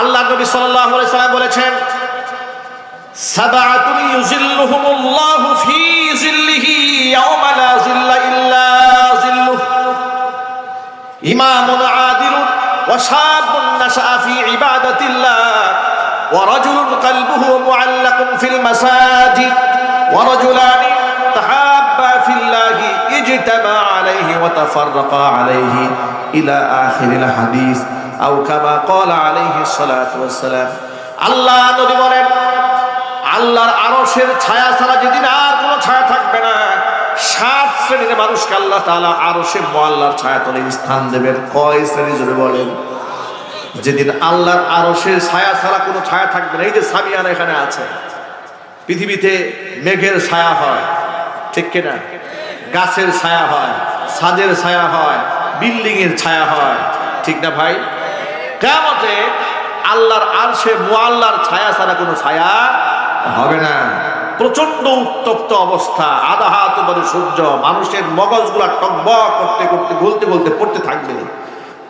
আল্লাহ নবী সাল্লাল্লাহু আলাইহি ওয়াসাল্লাম বলেছেন, সাবআতুন ইউযিল্লুহুমুল্লাহু ফি যিল্লিহি ইয়াওমা লা যিল্লা ইল্লা যিল্লুহু, ইমামুন আদিলুন ওয়া শাবুন নাশআ ফি ইবাদাতিল্লাহ ওয়া রাজুলুন কলবুহু মুআল্লাকুন ফিল মাসাজিদ ওয়া রাজুলানি তাহাব্বা ফিল্লাহি ইজতামা আলাইহি ওয়া তাফাররাকা আলাইহি ইলা আখিরিল হাদিস আও কামা ক্বালা আলাইহিস সালাতু ওয়াস সালাম। আল্লাহ নবী বলেন, আল্লাহর আরশের ছায়া ছাড়া যেদিন আর কোনো ছায়া থাকবে না, 7 শ্রেণীর মানুষকে আল্লাহ তাআলা আরশে মুআল্লার ছায়াতলে স্থান দেবেন। কয় শ্রেণী জোরে বলেন? যেদিন আল্লাহর আরশের ছায়া ছাড়া কোনো ছায়া থাকবে না। এই যে সামিয়ানা এখানে আছে, পৃথিবীতে মেঘের ছায়া হয়, ঠিক কিনা? গাছের ছায়া হয়, ছাদের ছায়া হয়, বিল্ডিং এর ছায়া হয়, ঠিক না ভাই? কিয়ামতে আল্লাহর আরশে মুআল্লার ছায়া ছাড়া কোনো ছায়া হবে না। প্রচন্ড উত্তপ্ত অবস্থা, আধা হাত উপরে সূর্য, মানুষের মগজগুলা টকবক করতে করতে গলতে গলতে পড়তে থাকবে।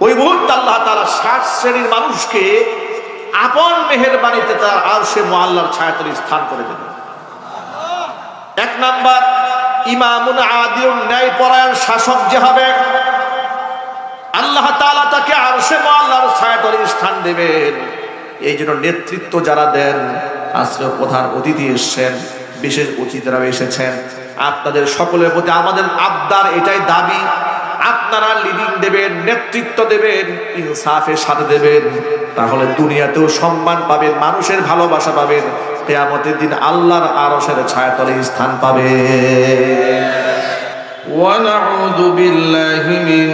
ওই মুহূর্তে আল্লাহ তাআলা 7 শ্রেণীর মানুষকে আপন মেহেরবানিতে তার আরশে মুআল্লার ছায়াতলে স্থান করে দেবেন। 1 নাম্বার, ইমামুন আদিলুন, ন্যায়পরায়ণ শাসক যে হবে, আল্লাহ তাআলা তাকে আরশে মুআল্লার ছায়াতলে স্থান দেবেন। এই জন্য নেতৃত্ব যারা দেন, আজকে প্রধান অতিথি এসেছেন, বিশেষ অতিথিরা এসেছেন, আপনাদের সকলের প্রতি আমাদের আবদার, এটাই দাবি, আপনারা লিডিং দেবেন, নেতৃত্ব দেবেন, ইনসাফের সাথে দেবেন। তাহলে দুনিয়াতেও সম্মান পাবেন, মানুষের ভালোবাসা পাবেন, কিয়ামতের দিন আল্লাহর আরশের ছায়াতলে স্থান পাবেন। ونعوذ بالله من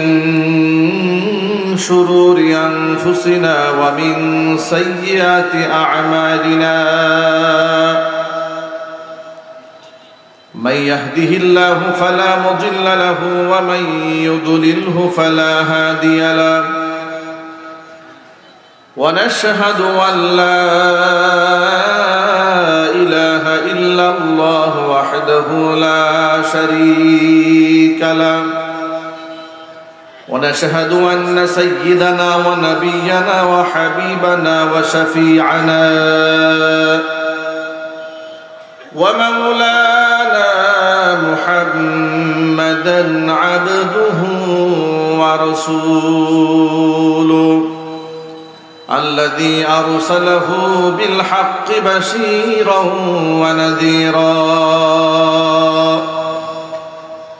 شرور أنفسنا ومن سيئات أعمالنا، من يهده الله فلا مضل له ومن يضلله فلا هادي له، ونشهد أن لا إله إلا الله وحده لا شريك له، ونشهد أن سيدنا ونبينا وحبيبنا وشفيعنا ومولانا محمدا عبده ورسوله الذي أرسله بالحق بشيرا ونذيرا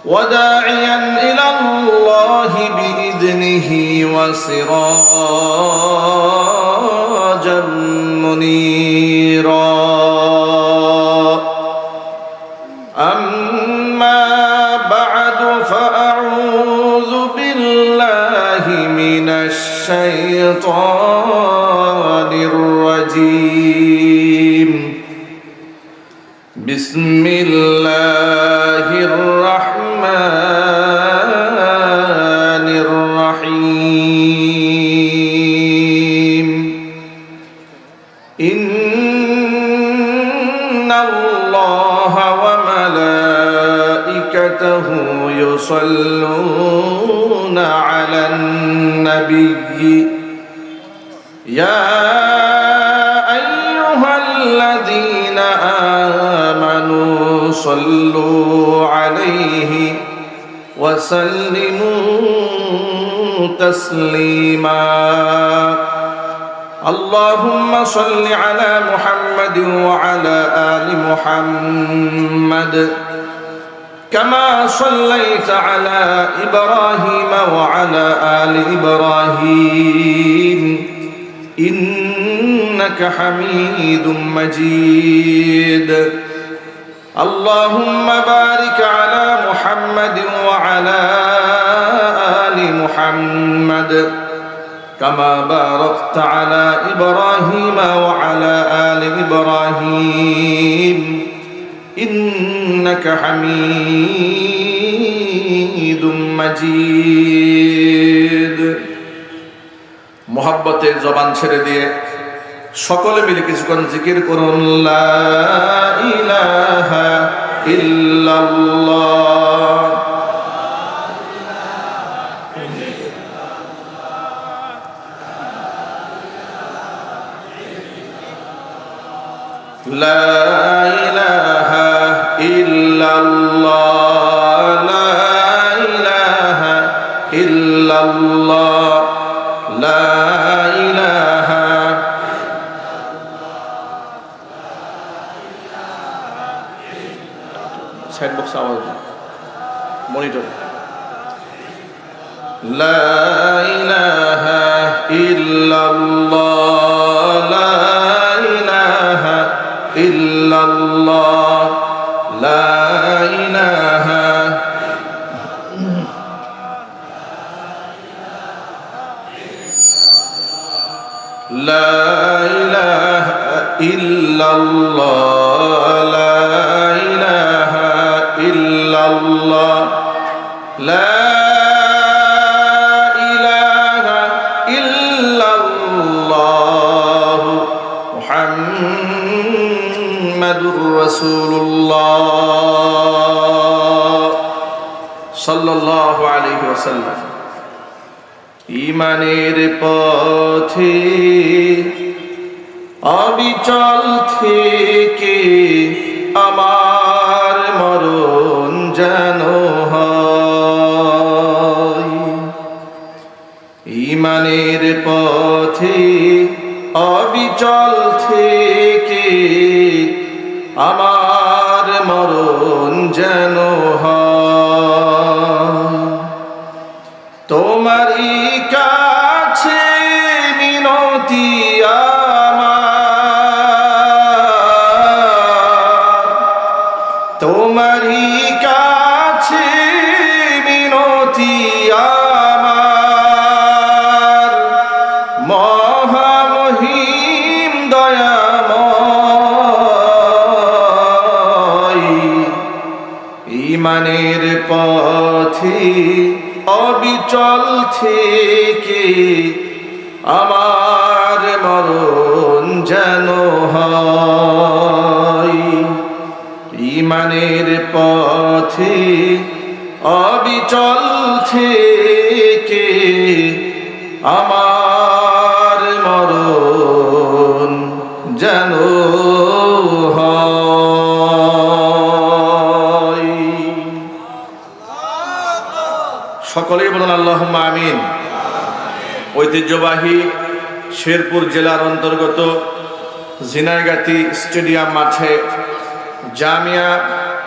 وداعيا إلى الله بإذنه وسراجا منيرا. أما بعد فأعوذ بالله من الشيطان الرجيم. بسم الله الرحمن الرحيم. إن الله وملائكته يصلون على النبي يا أيها الذين آمنوا صلوا عليه وسلموا تسليما. اللهم صل على محمد وعلى آل محمد كما صليت على إبراهيم وعلى آل إبراهيم إنك حميد مجيد. اللهم بارك على محمد وعلى آل محمد كما باركت على إبراهيم وعلى آل إبراهيم إنك حميد مجيد. মোহাব্বতের জবান ছেড়ে দিয়ে সকলে মিলে কিছুক্ষণ জিকির করুন, লা ইলাহা ইল্লাল্লাহ। লা ইলাহা ইল্লাল্লাহ, লা ইলাহা ইল্লাল্লাহ, লা ইলাহা। সাইড বক্স আওয়াজ মনিটর। লা ইলাহা ইল্লাল্লাহ, লা ইলাহা ইল্লাল্লাহ, লা ইলাহা। লা ইলাহা ইল্লাল্লাহ, লা ইলাহা ইল্লাল্লাহ, লা ইলাহা ইল্লাল্লাহ, মুহাম্মাদুর রাসূলুল্লাহ সাল্লাল্লাহু আলাইহি ওয়াসাল্লাম। ঈমানের পথে অবিচল থেকে আমার মরণ যেন হয়। ঈমানের পথে অবিচল থেকে আমার মরণ যেন হয়। তোমারই কাছে মিনতি আমার, তোমারই কাছে মিনতি আমার, মহামহিম দয়াময়। ঈমানের পথে অবিচল থেকে আমার মরণ যেন হয়। ঈমানের পথে অবিচল থেকে আমার মরণ যেন হয়। সকলেই বলুন আল্লাহুম্মা আমিন। ঐতিহ্যবাহী শেরপুর জেলার অন্তর্গত ঝিনাইগাতি স্টেডিয়াম মাঠে জামিয়া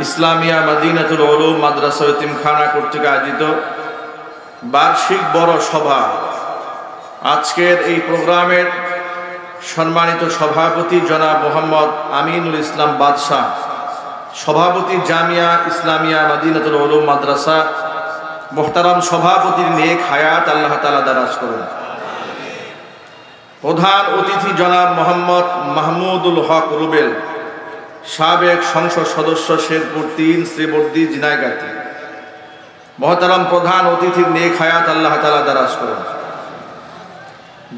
ইসলামিয়া মদিনাতুল উলুম মাদ্রাসা ইতিমখানা কর্তৃক আয়োজিত বার্ষিক বড় সভা। আজকের এই প্রোগ্রামের সম্মানিত সভাপতি জনাব মোহাম্মদ আমিনুল ইসলাম বাদশাহ, সভাপতি জামিয়া ইসলামিয়া মদিনাতুল উলুম মাদ্রাসা, মোহতারাম সভাপতির নেক হায়াত আল্লাহ তাআলা দারাজ করুন। প্রধান অতিথি জনাব মোহাম্মদ মাহমুদুল হক রুবেল, সাবেক সংসদ সদস্য, শেরপুর ৩ শ্রীবর্দী ঝিনাইগাতি। মোহতারাম প্রধান অতিথির নেক হায়াত আল্লাহ তাআলা দারাজ করুন।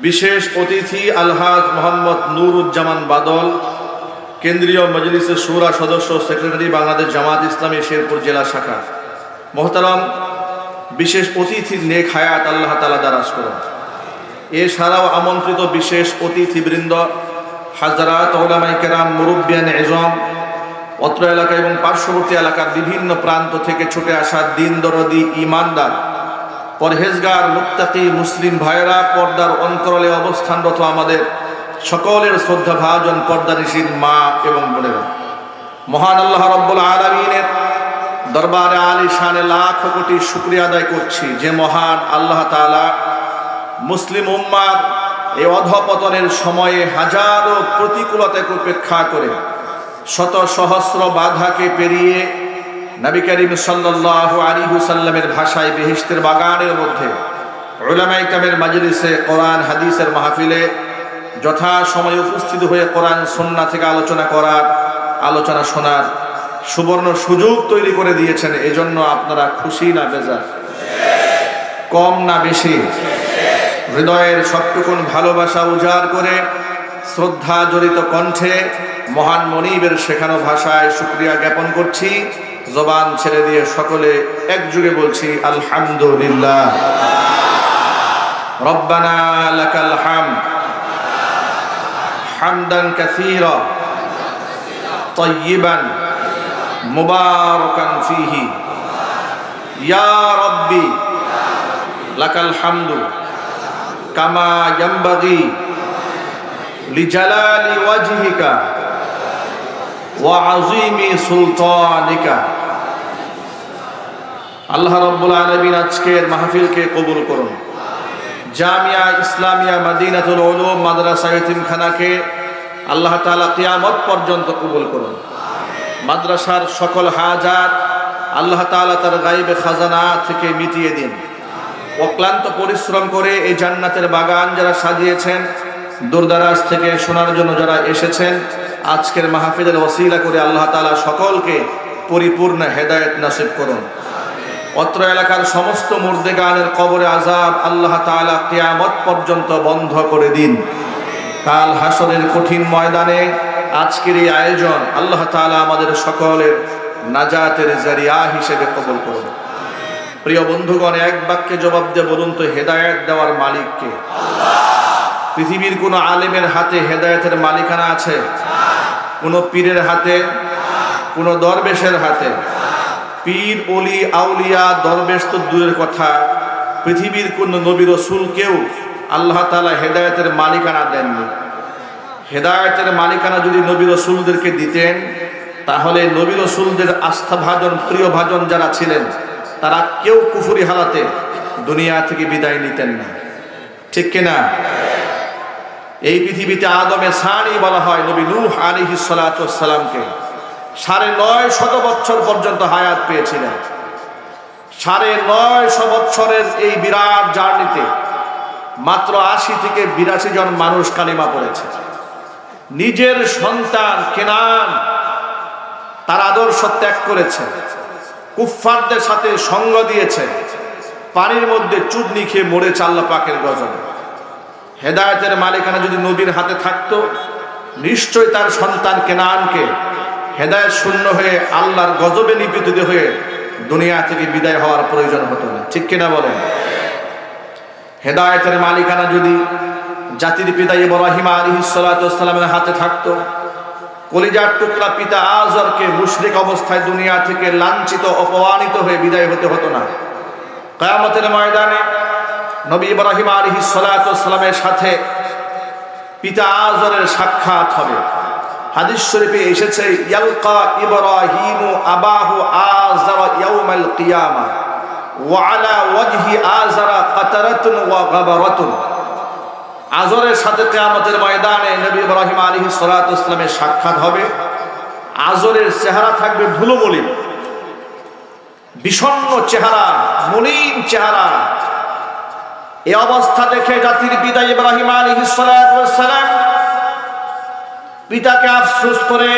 বিশেষ অতিথি আলহাজ মোহাম্মদ নুরুজ্জামান বাদল, কেন্দ্রীয় মজলিসের শুরা সদস্য, সেক্রেটারি, বাংলাদেশ জামাত ইসলামী শেরপুর জেলা শাখা। মোহতারাম বিশেষ অতিথির নেক হায়াত আল্লাহ তাআলা দারাজ করুন। এছাড়াও আমন্ত্রিত বিশেষ অতিথিবৃন্দ, হাজরাত উলামায়ে কেরাম, মুরব্বিয়ান ইজম, অত্র এলাকা এবং পার্শ্ববর্তী এলাকার বিভিন্ন প্রান্ত থেকে ছুটে আসা দিন দরদি, ঈমানদার, পরহেজগার, মুত্তাকি মুসলিম ভাইয়েরা, পর্দার অন্তরালে অবস্থানরত আমাদের সকলের শ্রদ্ধা ভাজন পর্দানিশীন মা এবং বোনেরা, মহান আল্লাহ রাব্বুল আলামিনের দরবারে আলিশানে লাখ কোটি শুকরিয়া আদায় করছি যে মহান আল্লাহ তাআলা মুসলিম উম্মার এই অধঃপতনের সময়ে হাজারো প্রতিকূলতাকে উপেক্ষা করে শত সহস্র বাধাকে পেরিয়ে নবী করিম সাল্লাল্লাহু আলাইহি ওয়াসাল্লামের ভাষায় বেহেশতের বাগানের মধ্যে উলামায়ে কেরামের মাজলিসে কোরআন হাদিসের মাহফিলে যথা সময়ে উপস্থিত হয়ে কোরআন সুন্নাহ থেকে আলোচনা করার, আলোচনা শোনার সুবর্ণ সুযোগ তৈরি করে দিয়েছেন। এজন্য আপনারা খুশি না বেজার? কম না বেশি? হৃদয়ের সবটুকুন ভালোবাসা উজাড় করে শ্রদ্ধা জড়িত কণ্ঠে মহান মনিবের শেখানো ভাষায় শুকরিয়া জ্ঞাপন করছি। জবান ছেড়ে দিয়ে সকলে একযোগে বলছি আলহামদুলিল্লাহ। রব্বানা লাকাল হামদ হামদান কাসীরা طيبا مباركا فيه يا ربي لك الحمد كما ينبغي لجلال وجهك وعظيم سلطانك আল্লাহ রাব্বুল আলামিন আজকের মাহফিলকে কবুল করুন। জামিয়া ইসলামিয়া মদিনাতুল উলুম মাদ্রাসা ইতিমখানাকে আল্লাহ তাআলা কিয়ামত পর্যন্ত কবুল করুন। মাদ্রাসার সকল হাজাত আল্লাহ তাআলা তার গায়বে খাজানা থেকে মিটিয়ে দিন। অক্লান্ত পরিশ্রম করে এই জান্নাতের বাগান যারা সাজিয়েছেন, দূরদরাজ থেকে শোনার জন্য যারা এসেছেন, আজকের মাহফিলের ওসিলা করে আল্লাহ তাআলা সকলকে পরিপূর্ণ হেদায়েত নসিব করুন। অত্র এলাকার সমস্ত মুর্দেগানের কবরে আযাব আল্লাহ তাআলা কিয়ামত পর্যন্ত বন্ধ করে দিন। কাল হাসরের কঠিন ময়দানে আজকের এই আয়োজন আল্লাহ তাআলা আমাদের সকলের নাজাতের জারিয়া হিসেবে কবুল করুন। প্রিয় বন্ধুগণ, এক বাক্যে জবাব দিয়ে বলুন তো, হেদায়েত দেওয়ার মালিক কে? পৃথিবীর কোন আলেমের হাতে হেদায়েতের মালিকানা আছে? কোন পীরের হাতে? কোন দরবেশের হাতে? পীর, ওলি, আউলিয়া, দরবেশ তো দূরের কথা, পৃথিবীর কোন নবী রাসূলকেও আল্লাহ তাআলা হেদায়েতের মালিকানা দেননি। হেদায়েতের মালিকানা যদি নবী রাসূলদেরকে দিতেন, তাহলে নবী রাসূলদের আস্থাভাজন, প্রিয়ভাজন যারা ছিলেন, তারা কেউ কুফরি হালাতে দুনিয়া থেকে বিদায় নিতেন না। ঠিক কিনা? এই পৃথিবীতে আদমে সানি বলা হয় নবী নূহ আলাইহিস সালাতু ওয়াস সালামকে। ৯৫০ বছর পর্যন্ত হায়াত পেয়েছিলেন। ৯৫০ বছরের এই বিরাট জার্নিতে মাত্র ৮০ থেকে ৮২ জন মানুষ কালিমা পড়েছে। নিজের সন্তান কেনান তার আদর্শ ত্যাগ করেছে, কুফফারদের সাথে সঙ্গ দিয়েছে, পানির মধ্যে চুদনি খেয়ে মরেছে আল্লাহ পাকের গজবে। হেদায়েতের মালিকানা যদি নবীর হাতে থাকতো, নিশ্চয় তার সন্তান কেনানকে হেদায়েত শূন্য হয়ে আল্লাহর গজবে নিপীড়িত হয়ে দুনিয়া থেকে বিদায় হওয়ার প্রয়োজন হতো না। ঠিক কিনা বলেন? হেদায়েতের মালিকানা যদি জাতির পিতা ইব্রাহিম আলাইহিস সালাতু ওয়াস সালামের হাতে থাকতো, কলিজার টুকরা পিতা আযরকে মুশরিক অবস্থায় দুনিয়া থেকে লাঞ্ছিত, অপমানিত হয়ে বিদায় হতে হতো না। কিয়ামতের ময়দানে নবী ইব্রাহিম আলাইহিস সালাতু ওয়াস সালামের সাথে পিতা আযরের সাক্ষাৎ হবে। হাদিস শরীফে এসেছে, ইয়ালকা ইব্রাহিমু আবাহু আযর ইয়াউমাল কিয়ামা ওয়া আলা ওয়াজহি আযরা কাতারাতুন ওয়া গাবারাতুন। আযরের সাথে কিয়ামতের ময়দানে নবী ইব্রাহিম আলাইহিস সালাতু ওয়াস সালামের সাক্ষাৎ হবে। আযরের চেহারা থাকবে ধুলো মলিন, বিষণ্ণ চেহারা, মলিন চেহারা। এই অবস্থা দেখে জাতির পিতা ইব্রাহিম আলাইহিস সালাতু ওয়াস সালাম পিতাকে আফসোস করে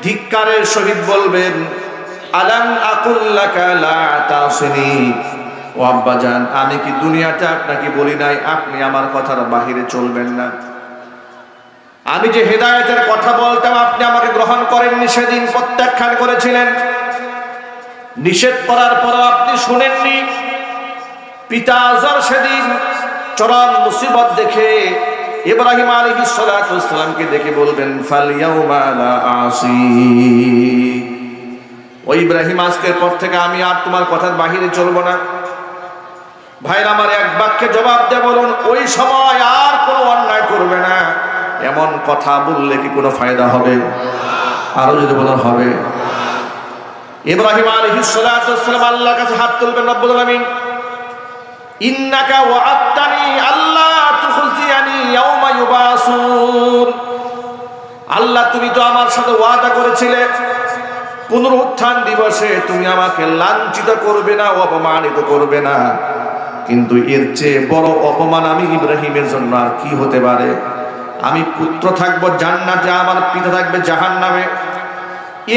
ধিক্কারের সহিত বলবেন, আলাম আকুল লাকা লা তাসিনি। ও আব্বাজান, আমি কি দুনিয়াতে আপনাকে বলি নাই আপনি আমার কথার বাহিরে চলবেন না? আমি যে হেদায়েতের কথা বলতাম আপনি আমাকে গ্রহণ করেননি, সেদিন প্রত্যাখ্যান করেছিলেন। নিষেধ করার পরও আপনি শুনেননি। পিতা আযর সেদিন চরম মুসিবত দেখে ইব্রাহিম আলাইহিস সালাতু ওয়াস সালামকে দেখে বলবেন, ফাল ইয়াউমা লা আসি। ও ইব্রাহিম, আজকের পর থেকে আমি আর তোমার কথার বাহিরে চলবো না। ভাইরা আমার, এক বাক্যে জবাব দিয়ে বলুন, ওই সময় আর কোনো অন্যায় করবে না। এমন কথা বললে কি কোনো ফায়দা হবে? আরো যদি বলুন হবে। ইব্রাহিম আলাইহিস সালাতু ওয়াস সালাম আল্লাহর কাছে হাত তুলবেন, রব্বুল আলামিন ইন্নাকা ওয়া'আদতানি আল্লা তুখজিয়ানি ইয়াওমা ইউবাসুন। আল্লাহ, তুমি তো আমার সাথে ওয়াদা করেছিলে পুনরুত্থান দিবসে তুমি আমাকে লাঞ্ছিত করবে না, অপমানিত করবে না। কিন্তু এর চেয়ে বড় অপমান আমি ইব্রাহিমের জন্য আর কি হতে পারে? আমি পুত্র থাকবো জান্নাতে, আমার পিতা থাকবে জাহান্নামে।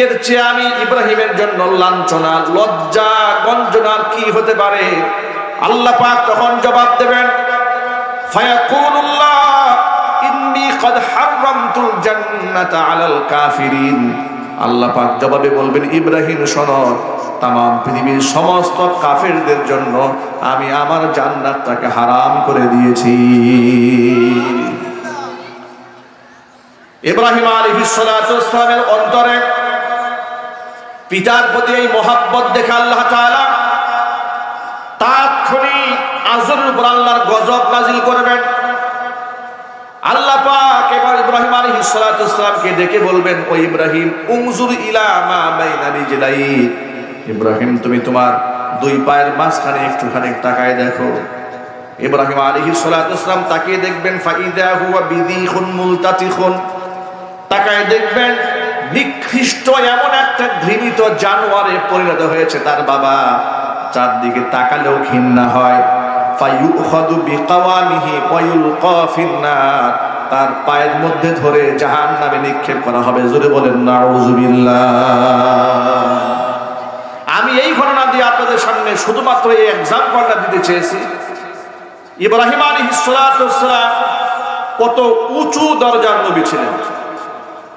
এর চেয়ে আমি ইব্রাহিমের জন্য লাঞ্ছনা, লজ্জা, গঞ্জনার কি হতে পারে? আল্লাহ পাক তখন জবাব দেবেন, ফায়াকুলুল্লাহ ইন্নী ক্বাদ হারামতুল জান্নাতা আলাল কাফিরিন। আল্লাহ পাক জবাবে বলবেন, ইব্রাহিম শোনো, তামাম পৃথিবীর সমস্ত কাফেরদের জন্য আমি আমার জান্নাতটাকে হারাম করে দিয়েছি। ইব্রাহিম আলাইহিস সালাতু ওয়াস সালামের অন্তরে পিতার প্রতি এই মহব্বত দেখে আল্লাহ তাআলা তাৎক্ষণিক আজরের উপর আল্লাহর গজব নাজিল করবেন। আল্লাহ পাক এবার ইব্রাহিম আলাইহিস সালাতু ওয়াস সালামকে ডেকে বলবেন, ও ইব্রাহিম, উনজুর ইলা মা বাইনা রিজলাই, ইব্রাহিম তুমি তোমার দুই পায়ের মাঝখানে একটুখানি তাকায় দেখো। ইব্রাহিম আলাইহিস সালাতু ওয়াস সালাম তাকিয়ে দেখবেন, ফাইদা হুয়া বিদিখুন মুলতাতিখুন, তাকায় দেখবেন নিকৃষ্ট এমন একটা ঘৃণিত জানোয়ারে পরিণত হয়েছে তার বাবা, চারদিকে তাকালেও ঘৃণা হয়। ফায়ুখাযু বিকাওয়ামিহি ওয়ায়ুলকা ফিন্নার, তার পায়ের মধ্যে ধরে জাহান্নামে নিক্ষেপ করা হবে। জোরে বলেন নাউযুবিল্লাহ। আমি এই ঘটনা দিয়ে আপনাদের সামনে শুধুমাত্র এই এক্সাম্পলটা দিতে চেয়েছি। ইব্রাহিম আলাইহিস সালাতু ওয়াস সালাম কত উঁচু দরজার নবী ছিলেন।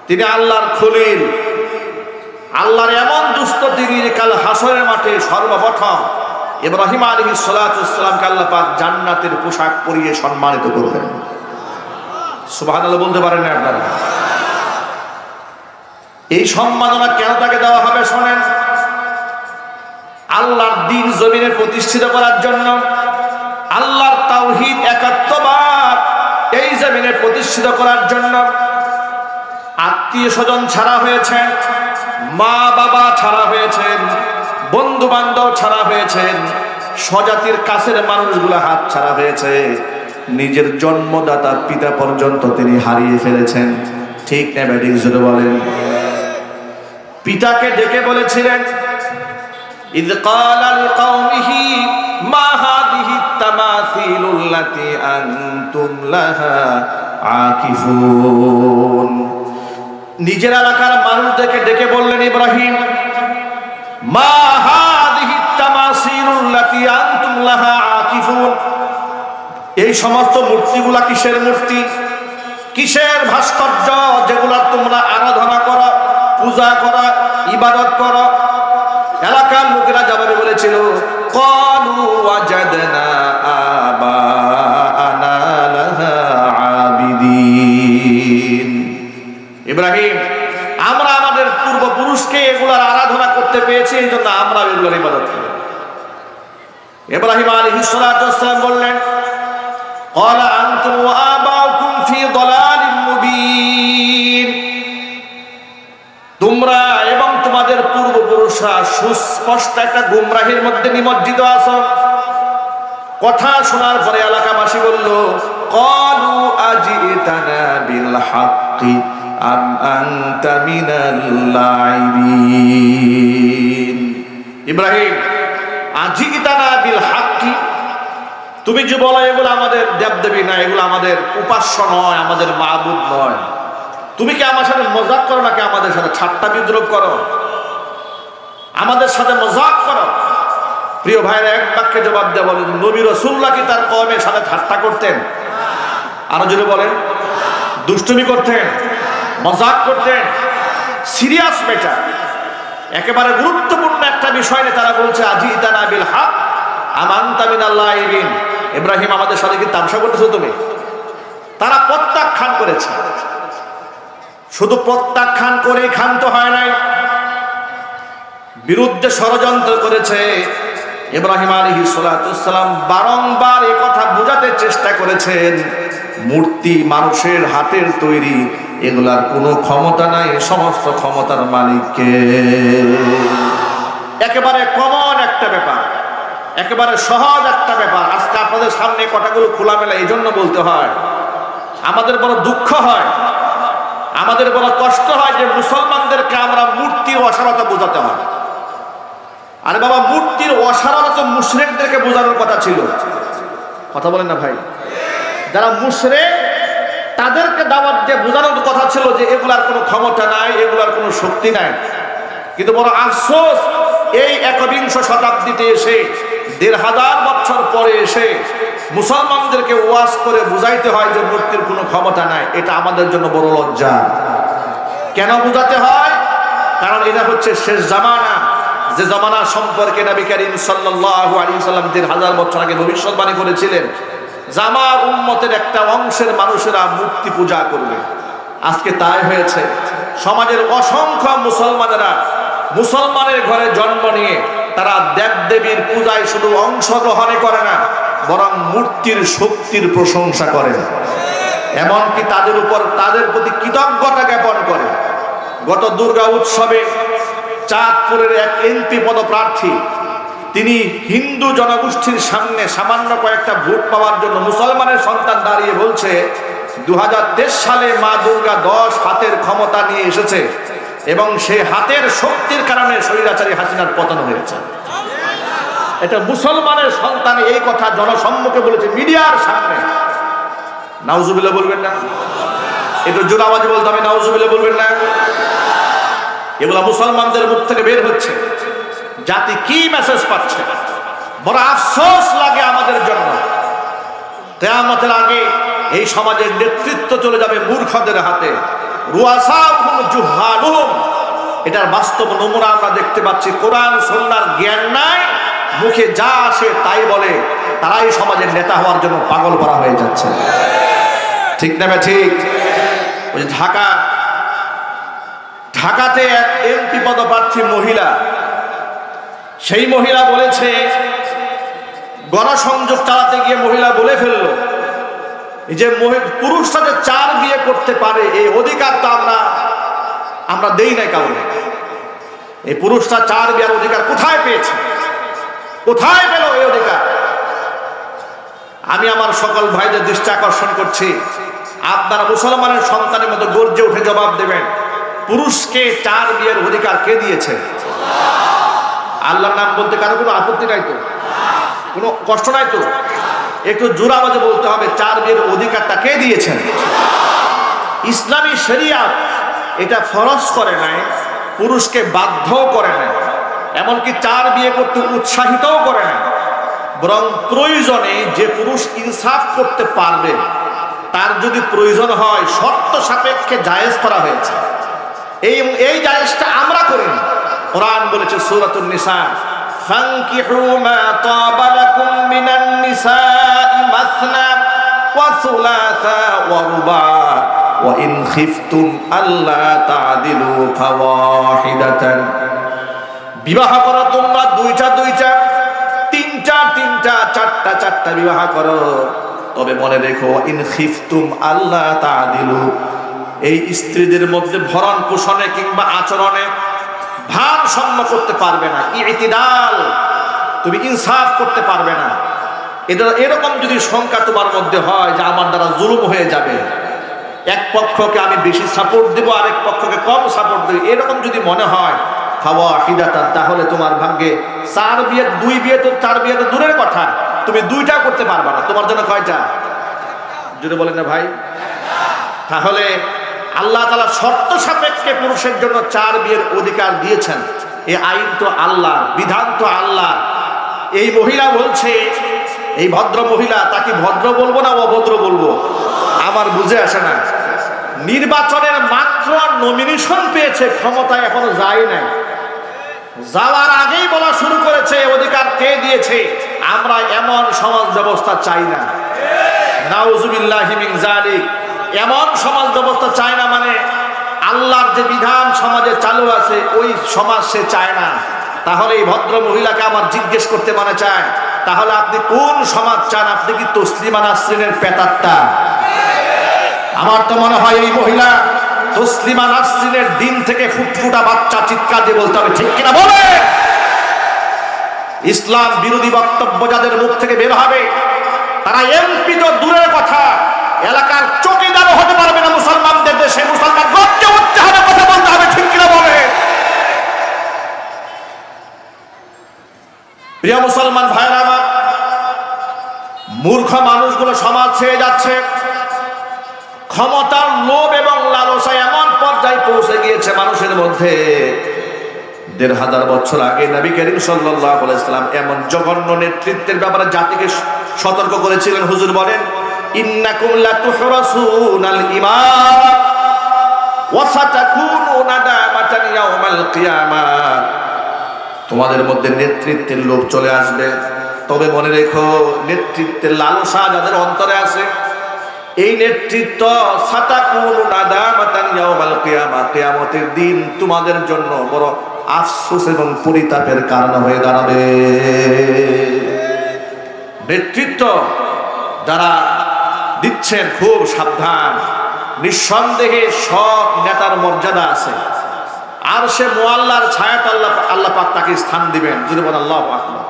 তিনি আল্লাহর খলিল, আল্লাহর এমন দুস্থ তিনি কাল হাসরের মাঠে সর্বপ্রথম ইব্রাহিম আলাইহিস সালাতু ওয়াস সালামকে আল্লাহ পাক জান্নাতের পোশাক পরিয়ে সম্মানিত করবেন। সুবহানাল্লাহ বলতে পারেন না আপনারা? এই সম্মাননা কেন তাকে দেওয়া হবে শোনেন। আল্লাহর দ্বীন জমিনে প্রতিষ্ঠিত করার জন্য, আল্লাহর তাওহীদ একাত্মবাদ এই জমিনে প্রতিষ্ঠিত করার জন্য আত্মীয় স্বজন ছাড়া হয়েছেন, মা বাবা ছাড়া হয়েছেন, বন্ধু বান্ধব ছাড়া হয়েছেন, স্বজাতির কাছের মানুষগুলো হাত ছাড়া হয়েছে, নিজের জন্মদাতা পিতা পর্যন্ত তিনি হারিয়ে ফেলেছেন। ঠিক না ব্যাটিং জোরে বলেন? পিতাকে ডেকে বলেছিলেন, ইয ক্বালা লিকাওমিহি মা হাযিহি তামাসিলুল্লাতী আনতুম লাহা আকিফুন। নিজের এলাকার মানুষদেরকে ডেকে বললেন, ইব্রাহিম, মা হাযিহি তামাসিলুল্লাতী আনতুম লাহা আকিফুন, এই সমস্ত মূর্তিগুলা কিসের মূর্তি, কিসের ভাস্কর্য যেগুলা তোমরা আরাধনা করো, পূজা করো, ইবাদত করো? এলাকার লোকেরা জবাবে বলেছিল, ক্বালু ওয়াজাদনা আবাআনা লাহা আবিদিন। ইব্রাহিম, আমরা আমাদের পূর্বপুরুষকে এগুলার আরাধনা করতে পেয়েছি, এই জন্য আমরা এগুলোর ইবাদত করি। ইব্রাহিম আলাইহিস সালাতু ওয়াস সালাম বললেন, ক্বালা আনতুম ওয়া আবাউকুম ফি দালালিন মুবিন, তোমরা এবং তোমাদের পূর্বপুরুষরা সুস্পষ্ট একটা গুমরাহির মধ্যে নিমজ্জিত আছো। কথা শোনার পরে এলাকাবাসী বলল, ক্বালু আজিতানা বিল হাক্কি আম আনতা মিনাল লাইবিন। ইব্রাহিম, আজিতানা বিল হাক্কি, তুমি যে বলো এগুলো আমাদের দেবদেবী না, এগুলো আমাদের উপাস্য নয়, আমাদের মাবুদ নয়, তুমি কি আমার সাথে মজাক করো নাকি আমাদের সাথে ঠাট্টা বিদ্রোহ করো, আমাদের সাথে মজাক করো? প্রিয় ভাইরা, এক বাক্যে জবাব দেয়া বলেন, নবী রাসূলুল্লাহ কি তার কওমের সাথে ঠাট্টা করতেন? আরো যদি বলেন, দুষ্টুমি করতেন, মজাক করতেন? সিরিয়াস ম্যাটার, একেবারে গুরুত্বপূর্ণ একটা বিষয় নিয়ে তারা বলছে, আজিতানা বিল হক আম আনতা মিনাল লাইবিন। ইব্রাহিম, আমাদের সাথে কি তামসা করতেছো তুমি? তারা প্রত্যাখ্যান করেছে। শুধু প্রত্যাখ্যান করে ক্ষান্ত হয় নাই, বিরুদ্ধে ষড়যন্ত্র করেছে। ইব্রাহিম আলাইহিস সালাতু ওয়াস সালাম বারংবার এই কথা বোঝাতে চেষ্টা করেছেন, মূর্তি মানুষের হাতের তৈরি, এগুলার কোনো ক্ষমতা নাই, সমস্ত ক্ষমতার মালিককে। একেবারে কমন একটা ব্যাপার, একেবারে সহজ একটা ব্যাপার। আজকে আপনাদের সামনে কথাগুলো খোলামেলা এই জন্য বলতে হয়, আমাদের বড় দুঃখ হয়, আমাদের বড় কষ্ট হয় যে মুসলমানদেরকে আমরা মূর্তির অসারতা বোঝাতে হয়। আরে বাবা, মূর্তির অসারতা মুশরিকদেরকে বোঝানোর কথা ছিল। কথা বলেন না ভাই? যারা মুশরিক তাদেরকে দাওয়াত দিয়ে বোঝানোর কথা ছিল যে এগুলার কোনো ক্ষমতা নাই, এগুলার কোনো শক্তি নাই। কিন্তু বড় আফসোস, এই একবিংশ শতাব্দীতে এসে ১৫০০ বছর পরে এসে মুসলমানদেরকে ওয়াজ করে বুঝাইতে হয় যে মূর্তির কোনো ক্ষমতা নাই। এটা আমাদের জন্য বড় লজ্জা। কেন বুঝাতে হয়? কারণ এটা হচ্ছে শেষ জামানা, যে জামানা সম্পর্কে নবী করিম সাল্লাল্লাহু আলাইহি ওয়াসাল্লাম ১৫০০ বছর আগে ভবিষ্যৎবাণী করেছিলেন। জামার উম্মতের একটা অংশের মানুষেরা মূর্তি পূজা করবে। আজকে তাই হয়েছে। সমাজের অসংখ্য মুসলমানেরা মুসলমানের ঘরে জন্ম নিয়ে তারা দেবদেবীর পূজায় শুধু অংশগ্রহণই করে না, বরং মূর্তির শক্তির প্রশংসা করেন, এমনকি তাদের উপর তাদের প্রতি কৃতজ্ঞতা জ্ঞাপন করে। গত দুর্গা উৎসবে চাঁদপুরের এক এমপি পদপ্রার্থী তিনি হিন্দু জনগোষ্ঠীর সামনে সামান্য কয়েকটা ভোট পাওয়ার জন্য মুসলমানের সন্তান দাঁড়িয়ে বলছে 2023 সালে মা দুর্গা 10 হাতের ক্ষমতা নিয়ে এসেছে এবং সেই হাতের শক্তির কারণে স্বৈরাচারী হাসিনার পতন হয়েছে। এটা মুসলমানের সন্তান এই কথা জনসম্মুখে বলেছে মিডিয়ার সামনে। নাউজুবিল্লাহ বলবেন না? একটু জোর আওয়াজে বলতে হবে নাউজুবিল্লাহ বলবেন না? এগুলা মুসলমানদের মুখ থেকে বের হচ্ছে। জাতি কি মেসেজ পাচ্ছে? বড় আফসোস লাগে আমাদের জন্য। কিয়ামতের আগে এই সমাজের নেতৃত্ব চলে যাবে মূর্খদের হাতে। রুয়াসাহুম জুহালুহুম, এটার বাস্তব নমুনা আমরা দেখতে পাচ্ছি। কোরআন সুন্নাহর জ্ঞান নাই, মুখে যা আসে তাই বলে, তারাই সমাজের নেতা হওয়ার জন্য পাগল করা হয়ে যাচ্ছে। ঠিক না ঠিক? ওই ঢাকাতে এক এমপি পদপ্রার্থী মহিলা, সেই মহিলা বলেছে, গণসংযোগ চালাতে গিয়ে মহিলা বলে ফেললো যে পুরুষরা যে 4 বিয়ে করতে পারে এই অধিকার তো আমরা দেই নাই কাউকে। এই পুরুষরা 4 বিয়ের অধিকার কোথায় পেয়েছে? কোথায় পেল এই অধিকার? আমি আমার সকল ভাইদের দৃষ্টি আকর্ষণ করছি, আপনারা মুসলমানের সন্তানের মতো গর্জে উঠে জবাব দেবেন, পুরুষকে 4 বিয়ের অধিকার কে দিয়েছে? আল্লাহর নাম বলতে কারো কোনো আপত্তি নাই তো? কোনো কষ্ট নাই তো? একটু জোর আওয়াজে বলতে হবে, 4 বিয়ের অধিকারটা কে দিয়েছেন? ইসলামী শরিয়াত এটা ফরজ করে নাই, পুরুষকে বাধ্যও করে নাই, এমনকি 4 বিয়ে করতে উৎসাহিতও করে নাই। বরং প্রয়োজনে যে পুরুষ ইনসাফ করতে পারবে তার যদি প্রয়োজন হয় শর্ত সাপেক্ষে জায়েজ করা হয়েছে। এই জায়েজটা আমরা করিনি। কোরআন বলেছে সূরাতুন নিসা, ফানকিহু মা তাবা লাকুম মিনান নিসাই মাসনা ওয়া সুলাসা ওয়া রুবা ওয়া ইন খিফতুম আল্লা তা'দিলু ফাওয়াহিদাতান। বিবাহ করো তোমরা দুইটা, তিনটা, চারটা বিবাহ করো, তবে মনে রেখো ইন খিফতুম আল্লা তা'দিলু, এই স্ত্রীদের মধ্যে ভরণ পোষণে কিংবা আচরণে ভারসাম্য করতে পারবে না, ইতিদাল, তুমি ইনসাফ করতে পারবে না। এরকম যদি শঙ্কা তোমার মধ্যে হয় যে আমার দ্বারা জুলুম হয়ে যাবে, এক পক্ষকে আমি বেশি সাপোর্ট দেব আরেক পক্ষকে কম সাপোর্ট দেব, এরকম যদি মনে হয় ফাওয়াহিদাতান, তাহলে তোমার ভাগ্যে 4 বিয়ে, 2 বিয়ে তো 4 বিয়ে তো দূরের কথা, তুমি 2টা করতে পারবে না। তোমার জন্য কয়টা? যদি বলেন না ভাই, তাহলে আল্লাহ তাআলা শর্ত সাপেক্ষে পুরুষের জন্য 4 বিয়ের অধিকার দিয়েছেন। এই আইন তো আল্লাহ, বিধান তো আল্লাহ। এই মহিলা বলছে, এই ভদ্র মহিলা, তাকে ভদ্র বলবো না অভদ্র বলবো আমার বুঝে আসে না। নির্বাচনের মাত্র নমিনেশন পেয়েছে, ক্ষমতায় এখনো যায় নাই, যাওয়ার আগেই বলা শুরু করেছে অধিকার কে দিয়েছে। আমরা এমন সমাজ ব্যবস্থা চাই না, নাউজুবিল্লাহি মিন যালিক। এমন সমাজ ব্যবস্থা চায় না মানে আল্লাহর যে বিধান সমাজে চালু আছে ওই সমাজ সে চায় না। তাহলে এই ভদ্র মহিলাকে আমার জিজ্ঞেস করতে মনে চায়, তাহলে আপনি কোন সমাজ চান? আপনি কি তসলিমা নাসরিনের পেতাত্তা? আমার তো মনে হয় এই মহিলা তসলিমা নাসরিনের দিন থেকে ফুটফুটা বাচ্চা চিৎকার দিয়ে বলতে হবে, ঠিক কিনা বলে? ইসলাম বিরোধী বক্তব্য যাদের মুখ থেকে বের হবে তারা এমপি তো দূরের কথা, এলাকার চৌকিদারও হতে পারবে না। মুসলমানদের দেশে মুসলমান গর্জে উঠতে হবে, কথা বলতে হবে, ঠিক কিনা বলে? প্রিয় মুসলমান ভাইরা আমার, মূর্খ মানুষগুলো সমাজ ছেড়ে যাচ্ছে। ক্ষমতার লোভ এবং লালসা এমন পর্যায়ে পৌঁছে গিয়েছে মানুষের মধ্যে। 1500 বছর আগে নবী করিম সাল্লাল্লাহু আলাইহি সাল্লাম এমন জঘন্য নেতৃত্বের ব্যাপারে জাতিকে সতর্ক করেছিলেন। হুজুর বলেন, ইন্নাকুম লাতুহরাসুনাল ইমাম ওয়া সাতাকুনু নাদামাতান ইয়াউমাল কিয়ামাহ, তোমাদের মধ্যে নেতৃত্বের লোভ চলে আসবে, তবে মনে রেখো নেতৃত্বের লালসা যাদের অন্তরে আছে এই নেতৃত্ব সাতাকুনু নাদামাতান ইয়াউমাল কিয়ামা, কিয়ামতের দিন তোমাদের জন্য বড় আফসোস এবং পরিতাপের কারণ হয়ে দাঁড়াবে। নেতৃত্ব যারা দিচ্ছেন খুব সাবধান। নিঃসন্দেহে সৎ নেতার মর্যাদা আছে, আর সে মুআল্লার ছায়াতে আল্লাহ পাক তাকে স্থান দিবেন। যদি বলেন আল্লাহু আকবার।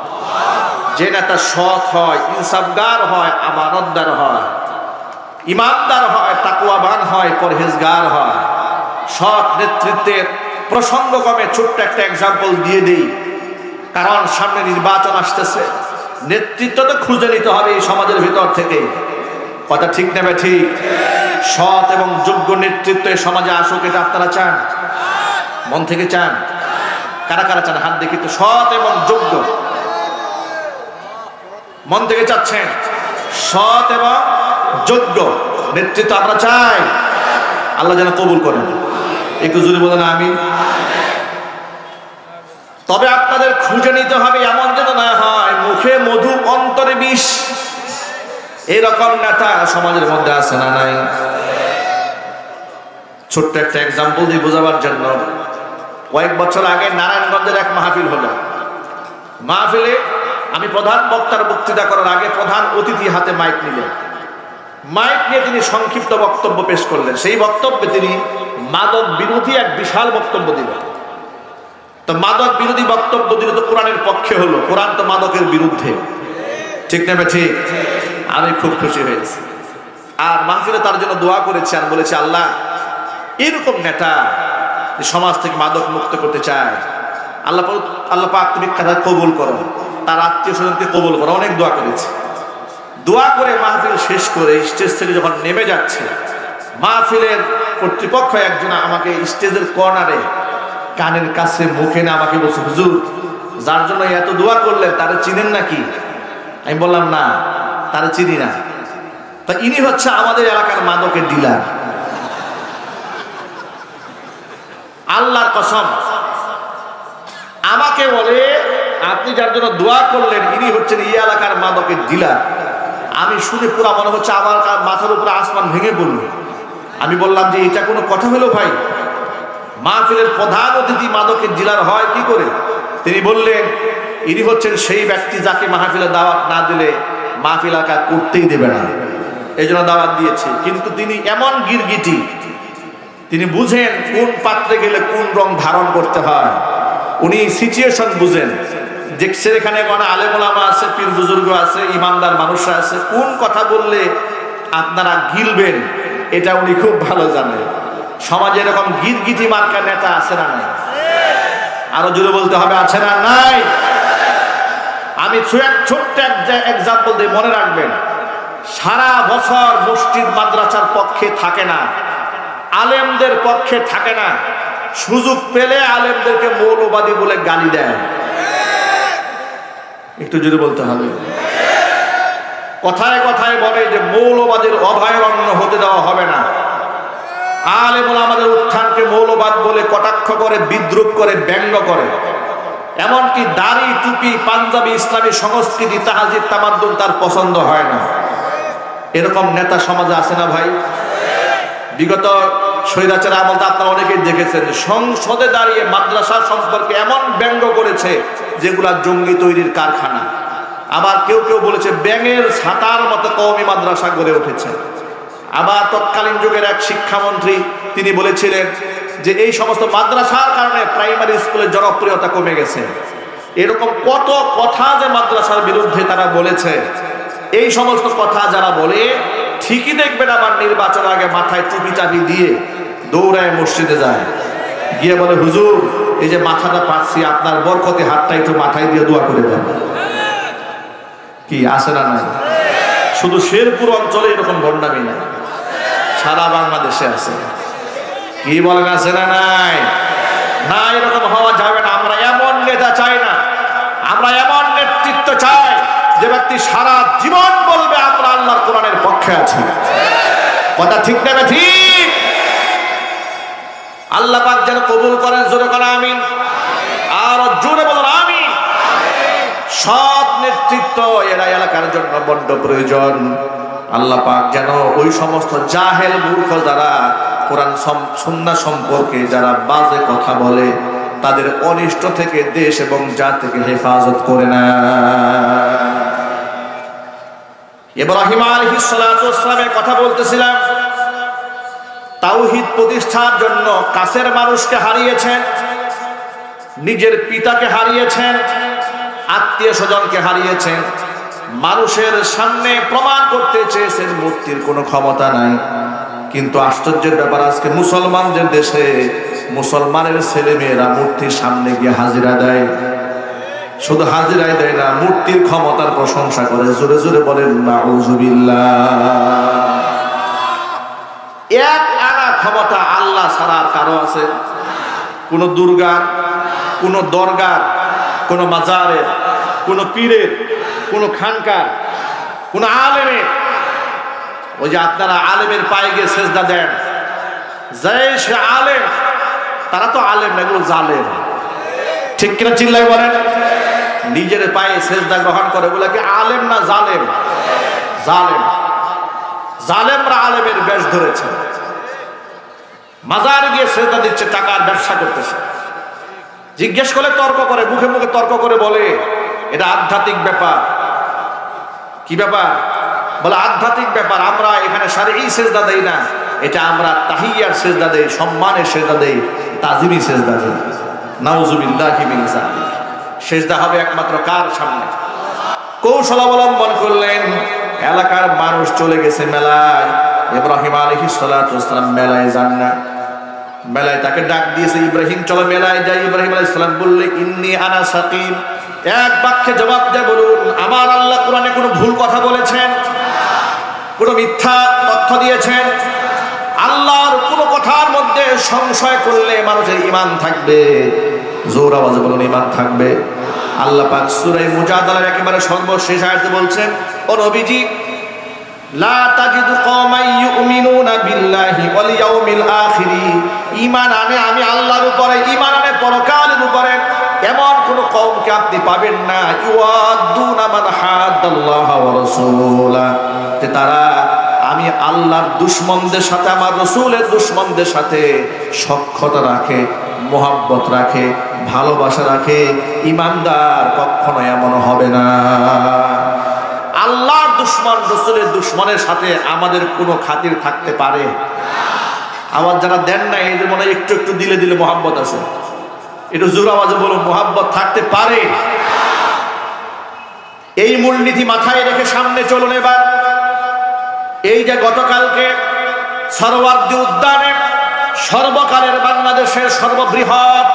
যে নেতা সৎ হয়, ইনসাফগার হয়, আমানতদার হয়, ইমানদার হয়, তাকওয়াবান হয়, পরহেজগার হয়। সৎ নেতৃত্বের প্রসঙ্গক্রমে ছোট্ট একটা এক্সাম্পল দিয়ে দেই, কারণ সামনে নির্বাচন আসতেছে। নেতৃত্ব তো খুঁজে নিতে হবে এই সমাজের ভিতর থেকে। কথা ঠিক নেবে ঠিক? সৎ এবং যোগ্য নেতৃত্ব এই সমাজে আসুক, এটা আপনারা চান? মন থেকে চান? কারা কারা চান হাত দেখি তো। সৎ এবং যোগ্য মন থেকে চাচ্ছেন? সৎ এবং যোগ্য নেতৃত্ব আমরা চাই। আল্লাহ যেন কবুল করেন। একটু জোরে বলেন আমিন। তবে আপনাদের খুঁজে নিতে হবে, এমন যেন না হয় মুখে মধু অন্তরে বিষ। এরকম নেতা সমাজের মধ্যে আছে না নাই? ছোট্ট একটা এক্সাম্পল দিয়ে বোঝাবার জন্য, কয়েক বছর আগে নারায়ণগঞ্জের এক মাহফিল হলো। মাহফিলে আমি প্রধান বক্তার বক্তৃতা করার আগে প্রধান অতিথি হাতে মাইক নিলেন। মাইক নিয়ে তিনি সংক্ষিপ্ত বক্তব্য পেশ করলেন। সেই বক্তব্যে তিনি মাদক বিরোধী এক বিশাল বক্তব্য দিলেন। তো মাদক বিরোধী বক্তব্য দিলে তো কোরআনের পক্ষে হলো, কোরআন তো মাদকের বিরুদ্ধে। ঠিক না ঠিক? আমি খুব খুশি হয়েছি। আর মাহফিলে তার জন্য দোয়া করেছি, আর বলেছি আল্লাহ এরকম নেতা সমাজ থেকে মাদক মুক্ত করতে চায়, আল্লাহ পাক তুমি কবুল করো, তার আত্মীয় স্বজনকে কবুল করো। অনেক দোয়া করেছি। দোয়া করে মাহফিল শেষ করে স্টেজ থেকে যখন নেমে যাচ্ছে, মাহফিলের কর্তৃপক্ষ একজন আমাকে স্টেজের কর্নারে কানের কাছে মুখে না আমাকে বলছে, হুজুর যার জন্য এত দোয়া করলেন তারা চিনেন নাকি? আমি বললাম না, তারা চিনি না। তা ইনি হচ্ছে আমাদের এলাকার মাদকের ডিলার। আল্লাহর কসম, আমাকে বলে আপনি যার জন্য দোয়া করলেন ইনি হচ্ছেন এই এলাকার মাদকের ডিলার। আমি শুনে পুরো মনে হচ্ছে আমার মাথার উপরে আসমান ভেঙে পড়ল। আমি বললাম যে এটা কোনো কথা হলো ভাই? মাহফিলের প্রধান অতিথি মাদকের ডিলার হয় কি করে? তিনি বললেন ইনি হচ্ছেন সেই ব্যক্তি যাকে মাহফিলে দাওয়াত না দিলে মাহফিল আকার করতেই দেবে না, এই জন্য দাওয়াত দিয়েছে। কিন্তু তিনি এমন গিরগিটি, তিনি বুঝেন কোন পাত্রে গেলে কোন রং ধারণ করতে হয়। উনি সিচুয়েশন বুঝেন, যে সেখানে কোনো আলেম ওলামা আছে, পীর বুজুর্গ আছে, ইমানদার মানুষরা আছে, কোন কথা বললে আপনারা গিলবেন এটা উনি খুব ভালো জানেন। সমাজে এরকম গিরগিটি মার্কা নেতা আছে না নাই? আরো জোরে বলতে হবে, আছে না নাই? আমি ছোট্ট এক্সাম্পল দিয়ে মনে রাখবেন, সারা বছর মসজিদ মাদ্রাসার পক্ষে থাকে না, আলেমদের পক্ষে থাকে না, সুযোগ পেলে আলেমদেরকে মৌলবাদী বলে গালি দেয়। একটু জোরে বলতে হবে। কথায় কথায় বলে যে মৌলবাদের অভয়ারণ্য হতে দেওয়া হবে না। আলেম ওলামাদের উত্থানকে মৌলবাদ বলে কটাক্ষ করে, বিদ্রুপ করে, ব্যঙ্গ করে। এমনকি দাড়ি, টুপি, পাঞ্জাবি, ইসলামী সংস্কৃতি, তাহাজিদ, তামাদ্দুন তার পছন্দ হয় না। এরকম নেতা সমাজে আছে না ভাই? বিগত স্বৈরাচার আমল আপনারা অনেকেই দেখেছেন, সংসদে দাঁড়িয়ে মাদ্রাসা সম্পর্কে এমন ব্যঙ্গ করেছে যেগুলা জঙ্গি তৈরির কারখানা। আবার কেউ কেউ বলেছে ব্যাঙের ছাতার মতো কওমি মাদ্রাসা গড়ে উঠেছে। আবার তৎকালীন যুগের এক শিক্ষামন্ত্রী তিনি বলেছিলেন যে এই সমস্ত মাদ্রাসার কারণে প্রাইমারি স্কুলের জনপ্রিয়তা কমে গেছে। এরকম কত কথা যে মাদ্রাসার বিরুদ্ধে তারা বলেছে। এই সমস্ত কথা যারা বলে ঠিকই দেখবেন আবার নির্বাচন আগে মাথায় টুপি টাপি দিয়ে দৌড়ায় মসজিদে যায়, গিয়ে বলে হুজুর এই যে মাথাটা পাচ্ছি আপনার বরকতে হাতটা একটু মাথায় দিয়ে দোয়া করে দেন। কি আছে না নাই? শুধু শেরপুর অঞ্চলে এরকম ভণ্ডামি নাই, সারা বাংলাদেশে আছে। কি বলেন, আছে না নাই? না, এরকম হওয়া যাবে না। আমরা এমন নেতা চাই না, আমরা এমন নেতৃত্ব চাই যে ব্যক্তি সারা জীবন বলবে আমরা আল্লাহর কোরআনের পক্ষে আছি। কথা ঠিক নেবে ঠিক? আল্লাহ পাক যেন কবুল করেন। জোরে করেন আমিন। আর জোরে বলুন আমিন। সৎ নেতৃত্ব এরা এলাকার জন্য বড্ড প্রয়োজন। আল্লাহ পাক যেন ওই সমস্ত জাহেল মূর্খ যারা কোরআন সুন্নাহ সম্পর্কে যারা বাজে কথা বলে তাদের অনিষ্ট থেকে দেশ এবং জাতিকে হেফাজত করে না। ইব্রাহিম আলাইহিস সালাতু ওয়াস সালামের কথা বলতেছিলাম। তাওহীদ প্রতিষ্ঠার জন্য কাছের মানুষকে হারিয়েছেন, নিজের পিতাকে হারিয়েছেন, আত্মীয় স্বজনকে হারিয়েছেন, মানুষের সামনে প্রমাণ করতে চেয়েছেন মূর্তির কোনো ক্ষমতা নাই। কিন্তু আশ্চর্যের ব্যাপার, আজকে মুসলমানদের দেশে মুসলমানের ছেলে মেয়েরা মূর্তির সামনে গিয়ে হাজিরা দেয়। শুধু হাজিরাই দেয় না, মূর্তির ক্ষমতার প্রশংসা করে। জোরে জোরে বলেন নাউজুবিল্লাহ। এক আনা ক্ষমতা আল্লাহ ছাড়া আর কারো আছে? কোন দুর্গার, কোন দরগার, কোন মাজারের, কোন পীরের, কোন খানকার, কোন আলেমের? ওই যে আপনারা আলেমের পায়ে গিয়ে সেজদা দেন, যে সে আলেম, তারা তো আলেম না, এগুলো জালেম। ঠিক কিনা চিল্লাই বলেন? নিজের পায়ে সেজদা গ্রহণ করে, ওগুলা কি আলেম না জালেম? জালেম। জালেমরা আলেমের বেশ ধরেছে, মাজারে গিয়ে সেজদা দিচ্ছে, টাকার ব্যবসা করতেছে। জিজ্ঞেস করলে তর্ক করে, মুখে মুখে তর্ক করে বলে এটা আধ্যাত্মিক ব্যাপার। কি ব্যাপার? বলে আধ্যাত্মিক ব্যাপার। আমরা এখানে শারঈ সেজদা দেই না, এটা আমরা তাহিয়ার সেজদা দেই, সম্মানের সেজদা দেই, তাজিমি সেজদা দেই। নাউজুবিল্লাহি মিন যালিক। সেজদা হবে একমাত্র কার সামনে? কৌশল অবলম্বন করলেন। এলাকার মানুষ চলে গেছে মেলায়, ইব্রাহিম আলাইহিস সালাতু ওয়াস সালাম মেলায় যান না। মেলায় তাকে ডাক দিয়েছে, ইব্রাহিম চলো মেলায় যাই। ইব্রাহিম আলাইহিস সালাম বললেন ইন্নী আনা সাকিম। এক বাক্যে জবাব দেয়, বলুন আমার আল্লাহ কোরআনে কোনো ভুল কথা বলেছেন? কোনো মিথ্যা তথ্য দিয়েছেন? আল্লাহর কোনো কথার মধ্যে সংশয় করলে মানুষের ঈমান থাকবে? জোর আওয়াজে বলুন ঈমান থাকবে। আল্লাহ পাক সূরা মুজাদালার একেবারে সর্বশেষ আয়াতে বলছেন, ও নবীজি, লা তাজিদু কওমান ইউমিনুনা বিল্লাহি ওয়াল ইয়াউমিল আখির। ঈমান আনে আমি আল্লাহর উপরে, ঈমান আনে পরকালের উপরে, এমন কোন কওমকে আপনি পাবেন না ইউয়াদুনা মান হাদাল্লাহ ওয়া রাসূলা, যে তারা আমি আল্লাহর দুশমনদের সাথে, আমার রাসূলের দুশমনদের সাথে সখ্যতা রাখে, মোহাব্বত রাখে, ভালোবাসা রাখে। ঈমানদার কখনো এমন হবে না। আল্লাহর দুশমন, রাসূলের দুশমনের সাথে আমাদের কোনো খাতির থাকতে পারে? আওয়াজ যারা দেন না, এই যে মনে হয় একটু একটু দিলে দিলে মোহাব্বত আছে, একটু জোর আওয়াজে বলুন মোহাব্বত থাকতে পারে? এই মূলনীতি মাথায় রেখে সামনে চলুন। এবার এই যে গতকালকে সরওয়ার্দী উদ্যানে সর্বকালের বাংলাদেশের সর্ববৃহৎ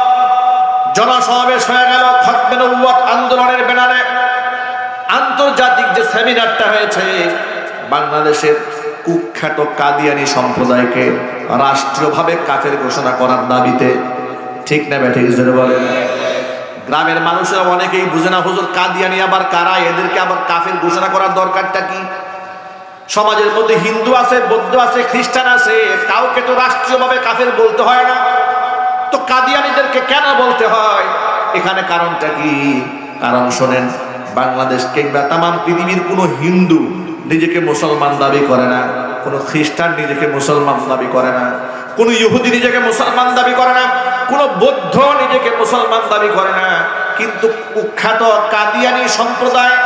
জনসমাবেশ হয়ে গেল খতমে নবুয়ত আন্দোলনের ব্যানারে। আন্তর্জাতিক যে সেমিনারটা হয়েছে, বাংলাদেশের কুখ্যাত কাদিয়ানি সম্প্রদায়কে রাষ্ট্রীয়ভাবে কাফের ঘোষণা করার দাবিতে। ঠিক না ব্যাঠিক জোরে বলেন? গ্রামের মানুষেরা অনেকেই বুঝে না, হুজুর কাদিয়ানি আবার কারা, এদেরকে আবার কাফের ঘোষণা করার দরকারটা কি? সমাজের মধ্যে হিন্দু আছে, বৌদ্ধ আছে, খ্রিস্টান আছে, কাউকে তো রাষ্ট্রীয়ভাবে কাফের বলতে হয় না, তো কাদিয়ানিদেরকে কেন বলতে হয়? এখানে কারণটা কি? কারণ শোনেন, বাংলাদেশ কিংবা তামাম পৃথিবীর কোনো হিন্দু নিজেকে মুসলমান দাবি করে না, কোনো খ্রিস্টান নিজেকে মুসলমান দাবি করে না, কোনো ইহুদি নিজেকে মুসলমান দাবি করে না, কোনো বৌদ্ধ নিজেকে মুসলমান দাবি করে না। কিন্তু কুখ্যাত কাদিয়ানি সম্প্রদায়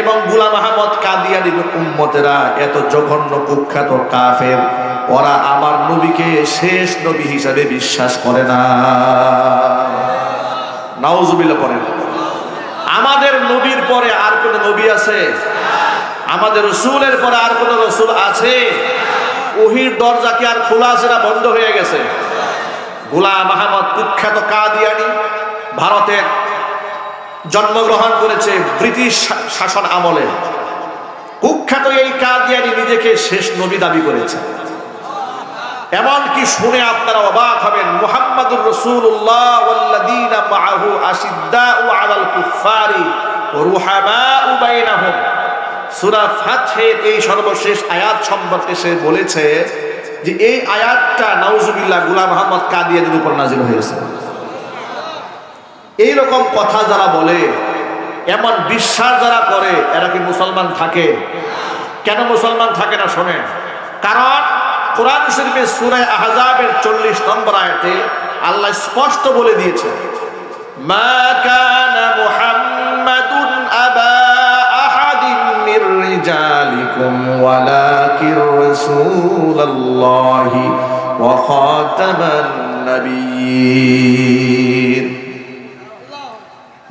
এবং গোলাম আহমদ কাদিয়ানির উম্মতেরা এত জঘন্য কুখ্যাত কাফের, ওরা আমার নবীকে শেষ নবী হিসাবে বিশ্বাস করে না। নাউজুবিল্লাহ পড়েন। আমাদের নবীর পরে আর কোন নবী আছে? আমাদের রাসূলের পরে আর কোন রাসূল আছে? ওহীর দরজা কি আর খোলা আছে না বন্ধ হয়ে গেছে? গোলাম আহমদ কুখ্যাত কাদিয়ানি ভারতের জন্মগ্রহণ করেছে ব্রিটিশ শাসন আমলে। কুখ্যাত এই কাদিয়ানি নিজেকে শেষ নবী দাবি করেছে। এমনকি শুনে আপনারা অবাক হবেন, মুহাম্মাদুর রাসূলুল্লাহ ওয়াল্লাযীনা মাআহু আশিদ্দাউ আলাল কুফফারি রুহামাউ বাইনাহুম। সূরা ফাতহের এই সর্বশেষ আয়াত সম্পর্কে সে বলেছে যে এই আয়াতটা নাউজুবিল্লাহ গোলাম আহমদ কাদিয়ানির উপর নাযিল হয়েছে। এই রকম কথা যারা বলে, এমন বিশ্বাস যারা করে, এরা কি মুসলমান থাকে? কেন মুসলমান থাকে না শোনেন। কারণ কোরআন শরীফের সূরা আহজাবের 40 নম্বর আয়াতে আল্লাহ স্পষ্ট বলে দিয়েছে, মা কানা মুহাম্মাদুন আবা আহাদিন মির রিজালিকুম ওয়ালাকির রাসূলুল্লাহি ওয়া খাতামান নাবিয়্যিন।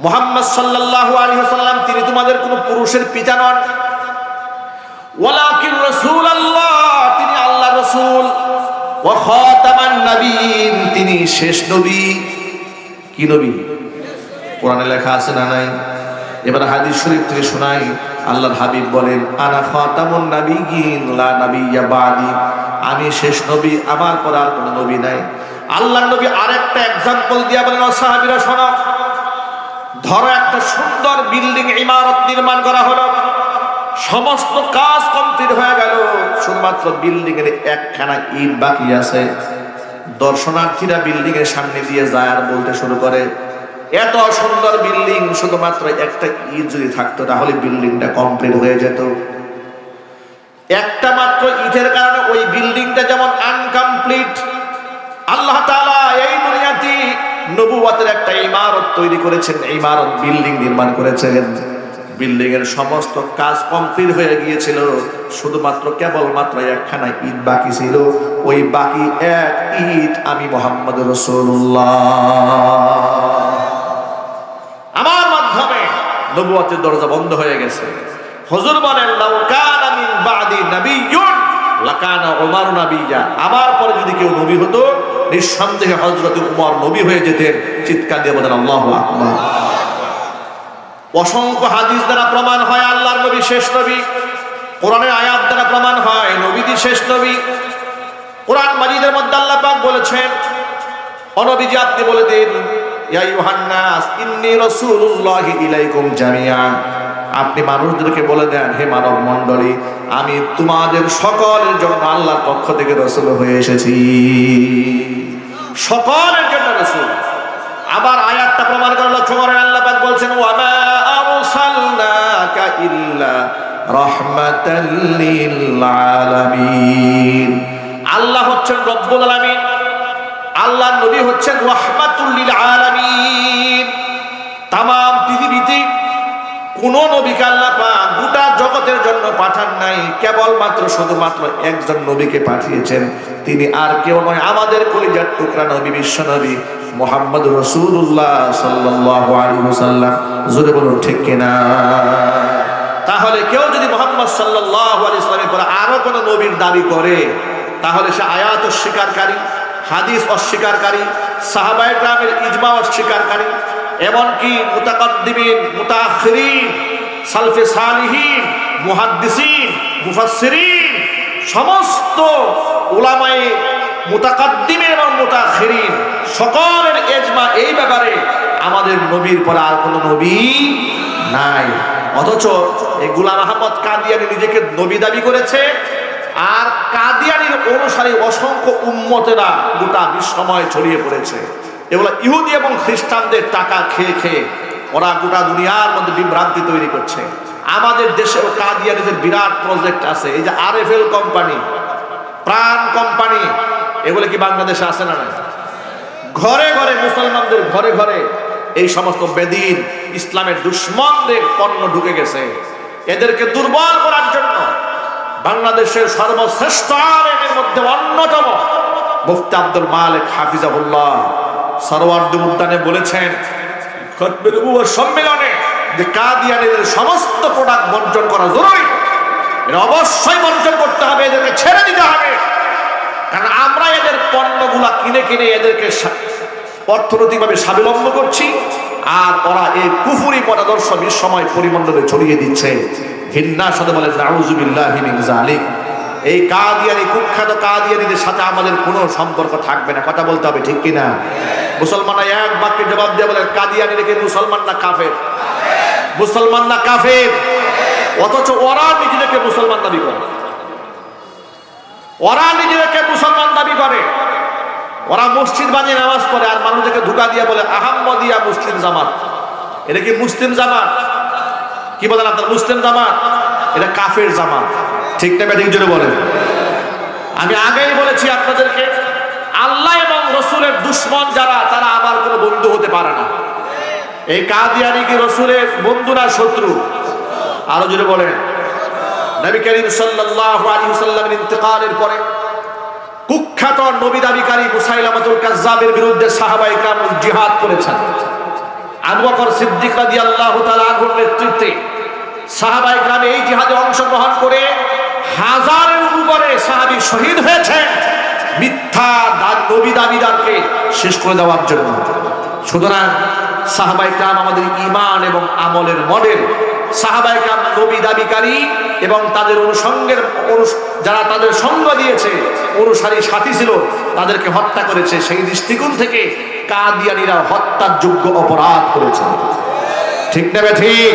মুহাম্মদ সাল্লাল্লাহু আলাইহি ওয়াসাল্লাম তিনি তোমাদের কোন পুরুষের পিতা নন, ওয়ালাকির রাসূলুল্লাহ তিনি আল্লাহর রাসূল, ওয়া খাতামান নাবিয়্যিন তিনি শেষ নবী। কি নবী? কোরআনে লেখা আছে না নাই? এবার হাদিস শরীফ থেকে শোনাই, আল্লাহর হাবিব বলেন, আনা খাতামুন নাবিয়্যিন লা নাবিয়্যা বাদি, আমি শেষ নবী, আমার পর আর কোনো নবী নাই। আল্লাহর নবী আরেকটা एग्जांपल দিয়া বলেন, ও সাহাবীরা শোনো, ধরো একটা সুন্দর বিল্ডিং ইমারত নির্মাণ করা হলো, সমস্ত কাজ কমপ্লিট হয়ে গেল, শুধুমাত্র বিল্ডিং এর একখানা ইট বাকি আছে। দর্শনার্থীরা বিল্ডিং এর সামনে দিয়ে যায় আর বলতে শুরু করে, এত সুন্দর বিল্ডিং, শুধুমাত্র একটা ইট যদি থাকতো তাহলে বিল্ডিংটা কমপ্লিট হয়ে যেত। একটা মাত্র ইটের কারণে ওই বিল্ডিংটা যেমন আনকমপ্লিট, আল্লাহ তাআলা এই দুনিয়াতে নবুয়তের একটা ইমারত তৈরি করেছেন, ইমারত বিল্ডিং নির্মাণ করেছেন। বিল্ডিং এর সমস্ত কাজ কমপ্লিট হয়ে গিয়েছিল, শুধুমাত্র কেবলমাত্র একখানা ইট বাকি ছিল। ওই বাকি এক ইট আমি মুহাম্মদ রাসূলুল্লাহ, আমার মাধ্যমে নবুয়তের দরজা বন্ধ হয়ে গেছে। হুজুর বলেন, লাউ কানা মিন বাদি নাবিয়্যুন লাকানা উমর নাবিয়্যা, আমার পরে যদি কেউ নবী হতো নিঃসন্দেহে হযরত উমর নবী হয়ে যেতেন। চিৎকার দিয়ে বলেন আল্লাহু আকবার। অসংখ্য হাদিস দ্বারা প্রমাণ হয় আল্লাহর নবী শেষ নবী, কোরআনের আয়াত দ্বারা প্রমাণ হয় নবীজি শেষ নবী। কোরআন মাজিদের মধ্যে আল্লাহ পাক বলেছেন, ও নবীজি আপনি বলে দিন, ইয়া আইয়ুহান নাস ইন্নী রাসূলুল্লাহি ইলাইকুম জামিআ, আপনি মানুষদেরকে বলে দেন, হে মানব মণ্ডলী, আমি তোমাদের সকলের জন্য আল্লাহর পক্ষ থেকে রাসূল হয়ে এসেছি, সকলের জন্য রাসূল। আবার আয়াতটা প্রমাণ করে লক্ষ্য করেন, আল্লাহ পাক বলছেন, ওয়া মা আরসালনাকা ইল্লা রাহমাতাল লিল আলামিন। আল্লাহ হচ্ছেন রব্বুল আলামিন, আল্লাহর নবী হচ্ছেন রাহমাতুল লিল আলামিন। तमाम পৃথিবীতে কোন নবীকে আল্লাহ পাক গোটা জগতের জন্য পাঠান নাই, কেবলমাত্র শুধুমাত্র একজন নবীকে পাঠিয়েছেন, তিনি আর কেউ নয়, আমাদের কলিজার টুকরা নবী, বিশ্ব নবী মুহাম্মদ রাসূলুল্লাহ সাল্লাল্লাহু আলাইহি ওয়াসাল্লাম। জোরে বলুন ঠিক কিনা? তাহলে কেউ যদি মুহাম্মদ সাল্লাল্লাহু আলাইহি ওয়াসাল্লামের পরে আরো কোন নবীর দাবি করে, তাহলে সে আয়াত অস্বীকারী, হাদিস অস্বীকারী, সাহাবায়ে কেরামের ইজমা অস্বীকারী, এমনকি মুতাকাদ্দিমিন, মুতাআখিরিন, সালফে সালিহিন, মুহাদ্দিসিন, মুফাসসিরিন, সমস্ত উলামায়ে মুতাকাদ্দিমিন এবং মুতাআখিরিন সকলের ইজমা এই ব্যাপারে, আমাদের নবীর পরে আর কোনো নবী নাই। অথচ এই গোলাম আহমদ কাদিয়ানী নিজেকে নবী দাবি করেছে, আর কাদিয়ানীর অনুসারী অসংখ্য উম্মতেরা গোটা বিশ্বময় ছড়িয়ে পড়েছে। এগুলো ইহুদি এবং খ্রিস্টানদের টাকা খেয়ে খেয়ে ওরা গোটা দুনিয়ার মধ্যে বিভ্রান্তি তৈরি করছে। আমাদের দেশেও কাদিয়ানীদের বিরাট প্রজেক্ট আছে, এই যে আরএফএল কোম্পানি, প্রাণ কোম্পানি, এগুলো কি বাংলাদেশে আছে না? ঘরে ঘরে মুসলমানদের ঘরে ঘরে এই সমস্ত বেদিন ইসলামের দুশ্মনদের পণ্য ঢুকে গেছে। এদেরকে দুর্বল করার জন্য বাংলাদেশের সর্বশ্রেষ্ঠ আলেমের মধ্যে অন্যতম মুফতি আব্দুল মালিক হাফিজাহুল্লাহ সরওয়ার্দী উদ্যানে বলেছেন খতবে নবুয়ত সম্মেলনে যে কাদিয়ানীদের সমস্ত প্রোডাক্ট বর্জন করা জরুরি, এটা অবশ্যই বর্জন করতে হবে, এদেরকে ছেড়ে দিতে হবে। কারণ আমরা এদের পণ্যগুলা কিনে কিনে এদেরকে অর্থনৈতিকভাবে স্বাবলম্ব করছি, আর ওরা এই কুফরি মতাদর্শ বিশ্বময় পরিমণ্ডলে ছড়িয়ে দিচ্ছে। ঘৃণার সাথে বলে নাউযু বিল্লাহি মিন যালিক। এই কাদিয়ানী, কুখ্যাত কাদিয়ানীদের সাথে আমাদের কোনো সম্পর্ক থাকবে না। কথা বলতে হবে ঠিক কিনা? মুসলমানরা এক বাক্যে জবাব দিয়ে বলে, কাদিয়ানীরা কি মুসলমান না কাফের? মুসলমান না কাফের? অথচ ওরা নিজেদেরকে মুসলমান দাবি করে, ওরা নিজেদেরকে মুসলমান দাবি করে। ওরা মসজিদ বানিয়ে নামাজ পড়ে আর মানুষদেরকে ধোঁকা দিয়ে বলে আহমদিয়া মুসলিম জামাত। এটা কি মুসলিম জামাত? কি বলেন আপনার? মুসলিম জামাত? এটা কাফের জামাত। ঠিক না ঠিক জোরে বলেন। আমি আগেই বলেছি আপনাদেরকে, আল্লাহ এবং রসুলের দুশ্মন যারা, তারা আমার কোনো বন্ধু হতে পারে না। এই কাদিয়ানি কি রসুলের বন্ধু না শত্রু? আরো জোরে বলেন। নবী করিম সাল্লাল্লাহু আলাইহি ওয়াসাল্লামের ইন্তেকালের পরে কুখ্যাত নবী দাবিকারী মুসাইলামাতুল কাজ্জাবের বিরুদ্ধে সাহাবায়ে কেরাম জিহাদ করেছেন। আবু বকর সিদ্দিক রাদিয়াল্লাহু তাআলা আনহুর নেতৃত্বে সাহাবায়ে কেরাম এই জিহাদে অংশগ্রহণ করে হাজারের উপরে সাহাবী শহীদ হয়েছেন মিথ্যা নবী দাবিদারকে শেষ করে দেওয়ার জন্য। সুতরাং সাহাবায়ে কেরাম আমাদের ঈমান এবং আমলের মডেল। সাহাবায়ে কেরাম নবী দাবিকারী এবং তাদের অনুসঙ্গের যারা তাদের সঙ্গ দিয়েছে, অনুসারী সাথী ছিল, তাদেরকে হত্যা করেছে। সেই দৃষ্টিকোণ থেকে কাদিয়ানীরা হত্যার যোগ্য অপরাধ করেছে। ঠিক না ঠিক?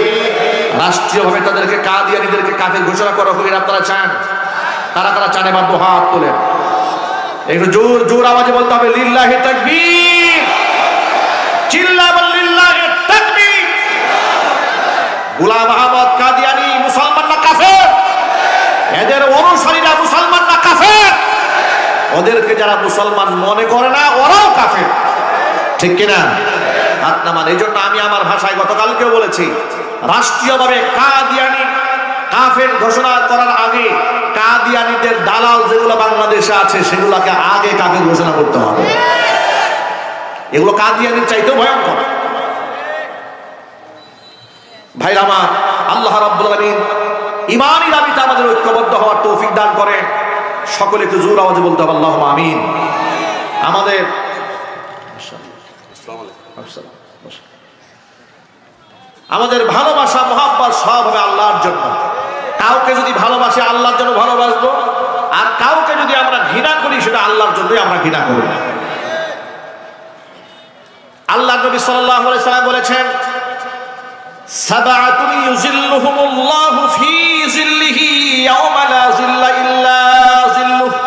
রাষ্ট্রীয়ভাবে তাদেরকে কাদিয়ানীদেরকে কাফের ঘোষণা করা হলে আপনারা চান? কারা কারা চান? এবার দু হাত তোলেন। একটু জোর জোর আওয়াজে বলতে হবে লিল্লাহি তাকবীর। চিল্লা বল লিল্লাহি তাকবীর। গোলাম আহমদ কাদিয়ানী মুসলমান না কাফের? এদের অনুসারীরা মুসলমান না কাফের? ওদেরকে যারা মুসলমান মনে করে না, ওরাও কাফের। ঠিক কিনা? হাত নামান। এই জন্য আমি আমার ভাষায় গতকালকেও বলেছি, রাষ্ট্রীয়ভাবে কাদিয়ানী কাফের ঘোষণা করার আগে কাদিয়ানীদের দালাল যেগুলো বাংলাদেশে আছে সেগুলোকে আগে কাফের ঘোষণা করতে হবে। এগুলো কাদিয়ানীর চাইতেও ভয়ঙ্কর। ভাইরা আমার, আল্লাহ রাব্বুল আলামিন ঈমানি দাবিতে আমাদের ঐক্যবদ্ধ হওয়ার তৌফিক দান করেন। সকলে একটু জোর আওয়াজে বলতে হবে আল্লাহুম্মা আমিন। আমাদের ভালোবাসা মহব্বত সব হবে আল্লাহর জন্য। কাউকে যদি ভালোবাসি আল্লাহর জন্য ভালোবাসবো, আর কাউকে যদি আমরা ঘৃণা করি সেটা আল্লাহর জন্যই আমরা ঘৃণা করব। আল্লাহ নবী সাল্লাল্লাহু আলাইহি ওয়াসাল্লাম বলেছেন, সাবআতুন ইউযিল্লুহুমুল্লাহু ফি যিল্লিহি ইয়াওমা লা যিল্লা ইল্লা যিল্লুহু,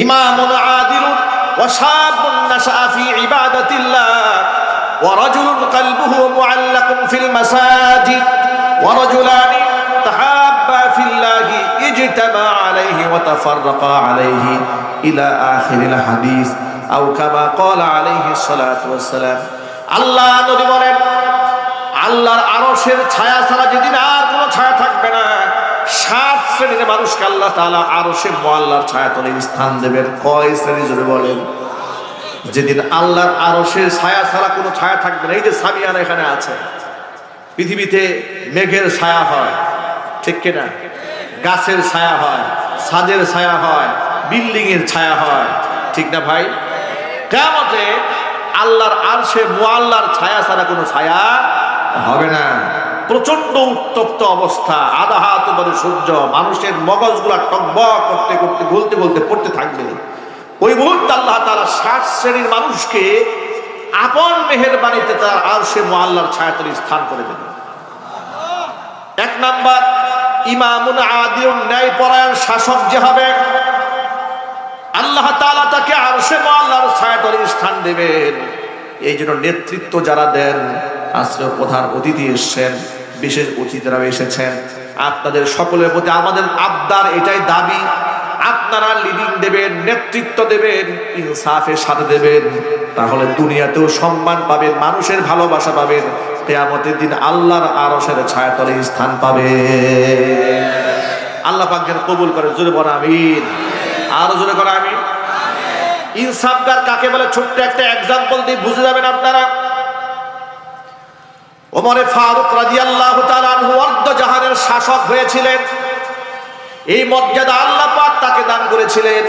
ইমামুন আদিলুন ওয়া শাবুন নাশআ ফি ইবাদাতিল্লাহ ওয়া রাজুলুন কলবুহু মুআল্লাকুন ফিল মাসাজিদ ওয়া রাজুলানি তাহাব্বা ফিল্লাহি ইজতামা আলাইহি ওয়া তাফাররাকা আলাইহি ইলা আখিরিল হাদিস আও কামা ক্বালা আলাইহিস সালাতু ওয়াস সালাম। আল্লাহ নবী বলেন, আল্লাহর আরশের ছায়া ছাড়া যেদিন আর কোনো ছায়া থাকবে না, 7 শ্রেণীর মানুষকে আল্লাহ তাআলা আরশে মুআল্লার ছায়াতলে স্থান দেবেন। কয় শ্রেণী জোরে বলেন? যেদিন আল্লাহর আরশের ছায়া ছাড়া কোনো ছায়া থাকবে না। এই যে সামিয়ানা এখানে আছে, পৃথিবীতে মেঘের ছায়া হয়, ঠিক কিনা? গাছের ছায়া হয়, ছাদের ছায়া হয়, বিল্ডিং এর ছায়া হয়, ঠিক না ভাই? কিয়ামতে আল্লাহর আরশে মুআল্লার ছায়া ছাড়া কোনো ছায়া হবে না। প্রচন্ড উত্তপ্ত অবস্থা, আধা হাত উপরে সূর্য, মানুষের মগজগুলা টকবক করতে করতে গলতে গলতে পড়তে থাকবে। ওই মুহূর্তে আল্লাহ তাআলা 7 শ্রেণীর মানুষকে আপন মেহেরবানিতে তার আরশে মুআল্লার ছায়াতলে স্থান করে দেবেন। 1 নাম্বার, ইমামুন আদিলুন, ন্যায়পরায়ণ শাসক যে হবে, আল্লাহ তাআলা তাকে আরশে মুআল্লার ছায়াতলে স্থান দেবেন। এই জন্য নেতৃত্ব যারা দেন, আজকে প্রধান অতিথি এসেছেন, বিশেষ অতিথিরা এসেছেন, আপনাদের সকলের প্রতি আমাদের আবদার, এটাই দাবি, আপনারা লিডিং দেবেন, নেতৃত্ব দেবেন, ইনসাফের সাথে দেবেন। তাহলে দুনিয়াতেও সম্মান পাবেন, মানুষের ভালোবাসা পাবেন, কিয়ামতের দিন আল্লাহর আরশের ছায়াতলে স্থান পাবে। আল্লাহ পাক যেন কবুল করে। জোরে বলেন আমিন। আরো জোরে করে আমিন। ইনসাফগার কাকে বলে ছোট্ট একটা এক্সাম্পল দিয়ে বুঝে যাবেন আপনারা। ওমরে ফারুক রাদিয়াল্লাহু তাআলা আনহু অর্ধ জাহানের শাসক হয়েছিলেন। এই মর্যাদা আল্লাহ পাক তাকে দান করেছিলেন।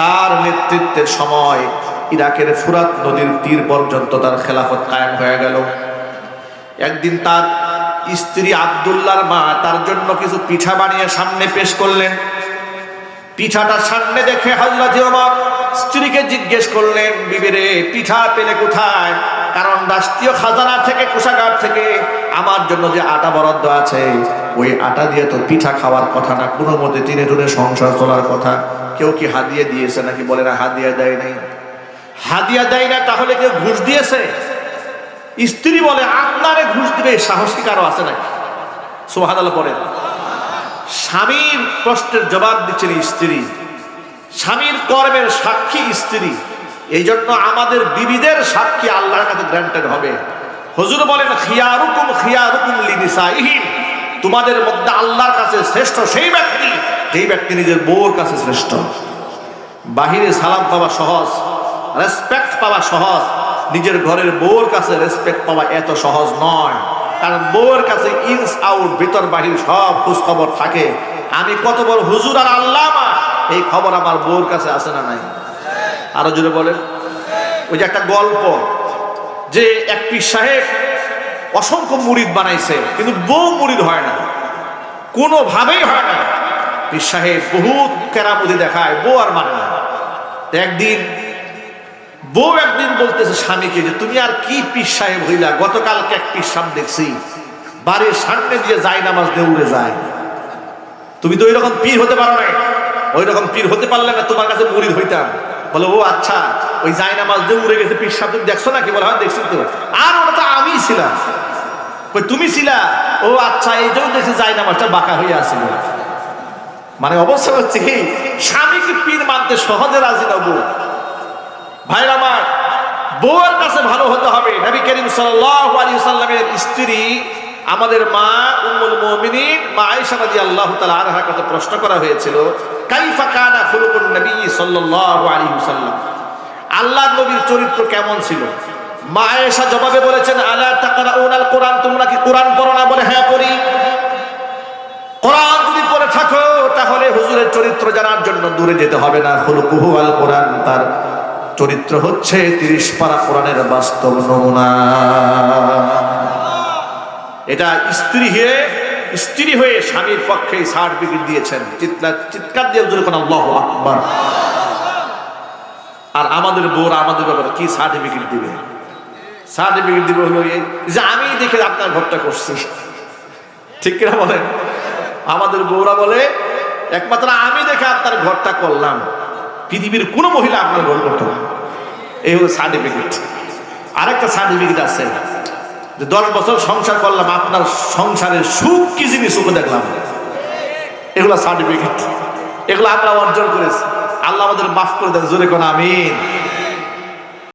তার নেতৃত্বের সময় ইরাকের ফুরাত নদীর তীর পর্যন্ত তার খেলাফত কায়েম হয়ে গেল। একদিন তার স্ত্রী আব্দুল্লাহর মা তার জন্য কিছু পিঠা বানিয়ে সামনে পেশ করলেন। পিঠাটা সামনে দেখে হযরত ওমর স্ত্রীকে জিজ্ঞেস করলেন, বিবি রে, পিঠা পেলে কোথায়? কারণ রাষ্ট্রীয় খাজানা থেকে, কোষাগার থেকে আমার জন্য যে আটা বরাদ্দ আছে, ওই আটা দিয়ে তো পিঠা খাওয়ার কথা না, কোনো মতে টিনে টুনে সংসার চলার কথা। কেউ কি হাদিয়া দিয়েছে নাকি? বলে না, হাদিয়া দেয় নাই। হাদিয়া দেয় না, তাহলে কেউ ঘুষ দিয়েছে? স্ত্রী বলে, আপনারে ঘুষ দিবে সাহস কি কারো আছে নাকি? সুবহানাল্লাহ পড়েন। স্বামীর প্রশ্নের জবাব দিচ্ছেন স্ত্রী, স্বামীর কর্মের সাক্ষী স্ত্রী। এই জন্য আমাদের বিবিদের সাক্ষী আল্লাহর কাছে গ্রান্টেড হবে। হুজুর বলেন খিয়ারুকুম খিয়ারুকুম লিনিসাইহিম, তোমাদের মধ্যে আল্লাহর কাছে শ্রেষ্ঠ সেই ব্যক্তি যেই ব্যক্তি নিজের বউর কাছে শ্রেষ্ঠ। বাহিরে সালাম পাওয়া সহজ, রেসপেক্ট পাওয়া সহজ, নিজের ঘরের বউর কাছে রেসপেক্ট পাওয়া এত সহজ নয়। কারণ বউর কাছে ইনস আউট, ভিতর বাহির সব খোঁজ খবর থাকে। আমি কত বড় হুজুর আর আল্লামা, এই খবর আমার বউর কাছে আছে না নাই? আরো জোরে বলেন। ওই যে একটা গল্প, যে এক পীর সাহেব অসংখ্য মুরিদ বানাইছে, কিন্তু বউ মুরিদ হয় না, কোনোভাবেই হয় না। পীর সাহেব বহুত কেরামতি দেখায়, বউ আর মানে না। বউ একদিন বলতেছে স্বামীকে যে তুমি আর কি পীর সাহেব হইলা, গতকালকে এক পীর সাহেব দেখছি বাড়ির সামনে দিয়ে যায় নামাজ দিয়ে উড়ে যায়, তুমি তো ওই রকম পীর হতে পারো না, ওই রকম পীর হতে পারলে না তোমার কাছে মুরিদ হইতাম। বলে ও আচ্ছা, ওই যায় নামাজ দিয়ে উড়ে গেছে পীর সাহেব তুমি দেখছো নাকি? বলে হ্যাঁ দেখছি তো। আর ওটা তো আমি ছিলাম। তুমি ছিলা? ও আচ্ছা, এই জন্য দেখছি যায় নামাজটা বাঁকা হইয়া আসছিল। মানে অবস্থা হচ্ছে কি, স্বামীকে পীর মানতে সহজে রাজি না বউ। ভাই আমার, বউয়ের কাছে ভালো হতে হবে। নবী করিম সাল্লাল্লাহু আলাইহি ওয়াসাল্লামের স্ত্রী আমাদের মা উম্মুল মুমিনিন মা আয়েশা রাদিয়াল্লাহু তাআলা আনহার কাছে প্রশ্ন করা হয়েছিল, কাইফা কানা খুলুকুন নবী সাল্লাল্লাহু আলাইহি ওয়াসাল্লাম, আল্লাহর নবীর চরিত্র কেমন ছিল? মা আয়েশা জবাবে বলেছেন, আলা তাকরাউনাল কোরআন, তোমরা কি কোরআন পড়ো না? বলে হ্যাঁ পড়ি। কোরআন যদি পড়ে থাকো তাহলে হুজুরের চরিত্র জানার জন্য দূরে যেতে হবে না। খুলুকুহু আল কোরআন, তার চরিত্র হচ্ছে 30 পারা কোরআনের বাস্তব নমুনা। এটা স্ত্রী হয়ে স্বামীর পক্ষে সার্টিফিকেট দিয়েছেন। চিৎকার দিয়ে হুজুর কোন আল্লাহু আকবার। আর আমাদের বউরা আমাদের ব্যাপারে কি সার্টিফিকেট দিবে? সার্টিফিকেট দিবে হলো এই যে আমি দেখে আপনার ঘরটা করছি, ঠিক কিনা বলেন? আমাদের বউরা বলে একমাত্র আমি দেখে আপনার ঘরটা করলাম, পৃথিবীর কোন মহিলা আপনার ঘর করতো না। এই হলো সার্টিফিকেট। আরেকটা সার্টিফিকেট আছে যে 10 বছর সংসার করলাম, আপনার সংসারের সুখ কি জিনিস সুখ দেখলাম। এগুলো সার্টিফিকেট, এগুলো আমরা অর্জন করেছি। আল্লাহ আমাদের মাফ করে দেন, জোরে কোন আমিন।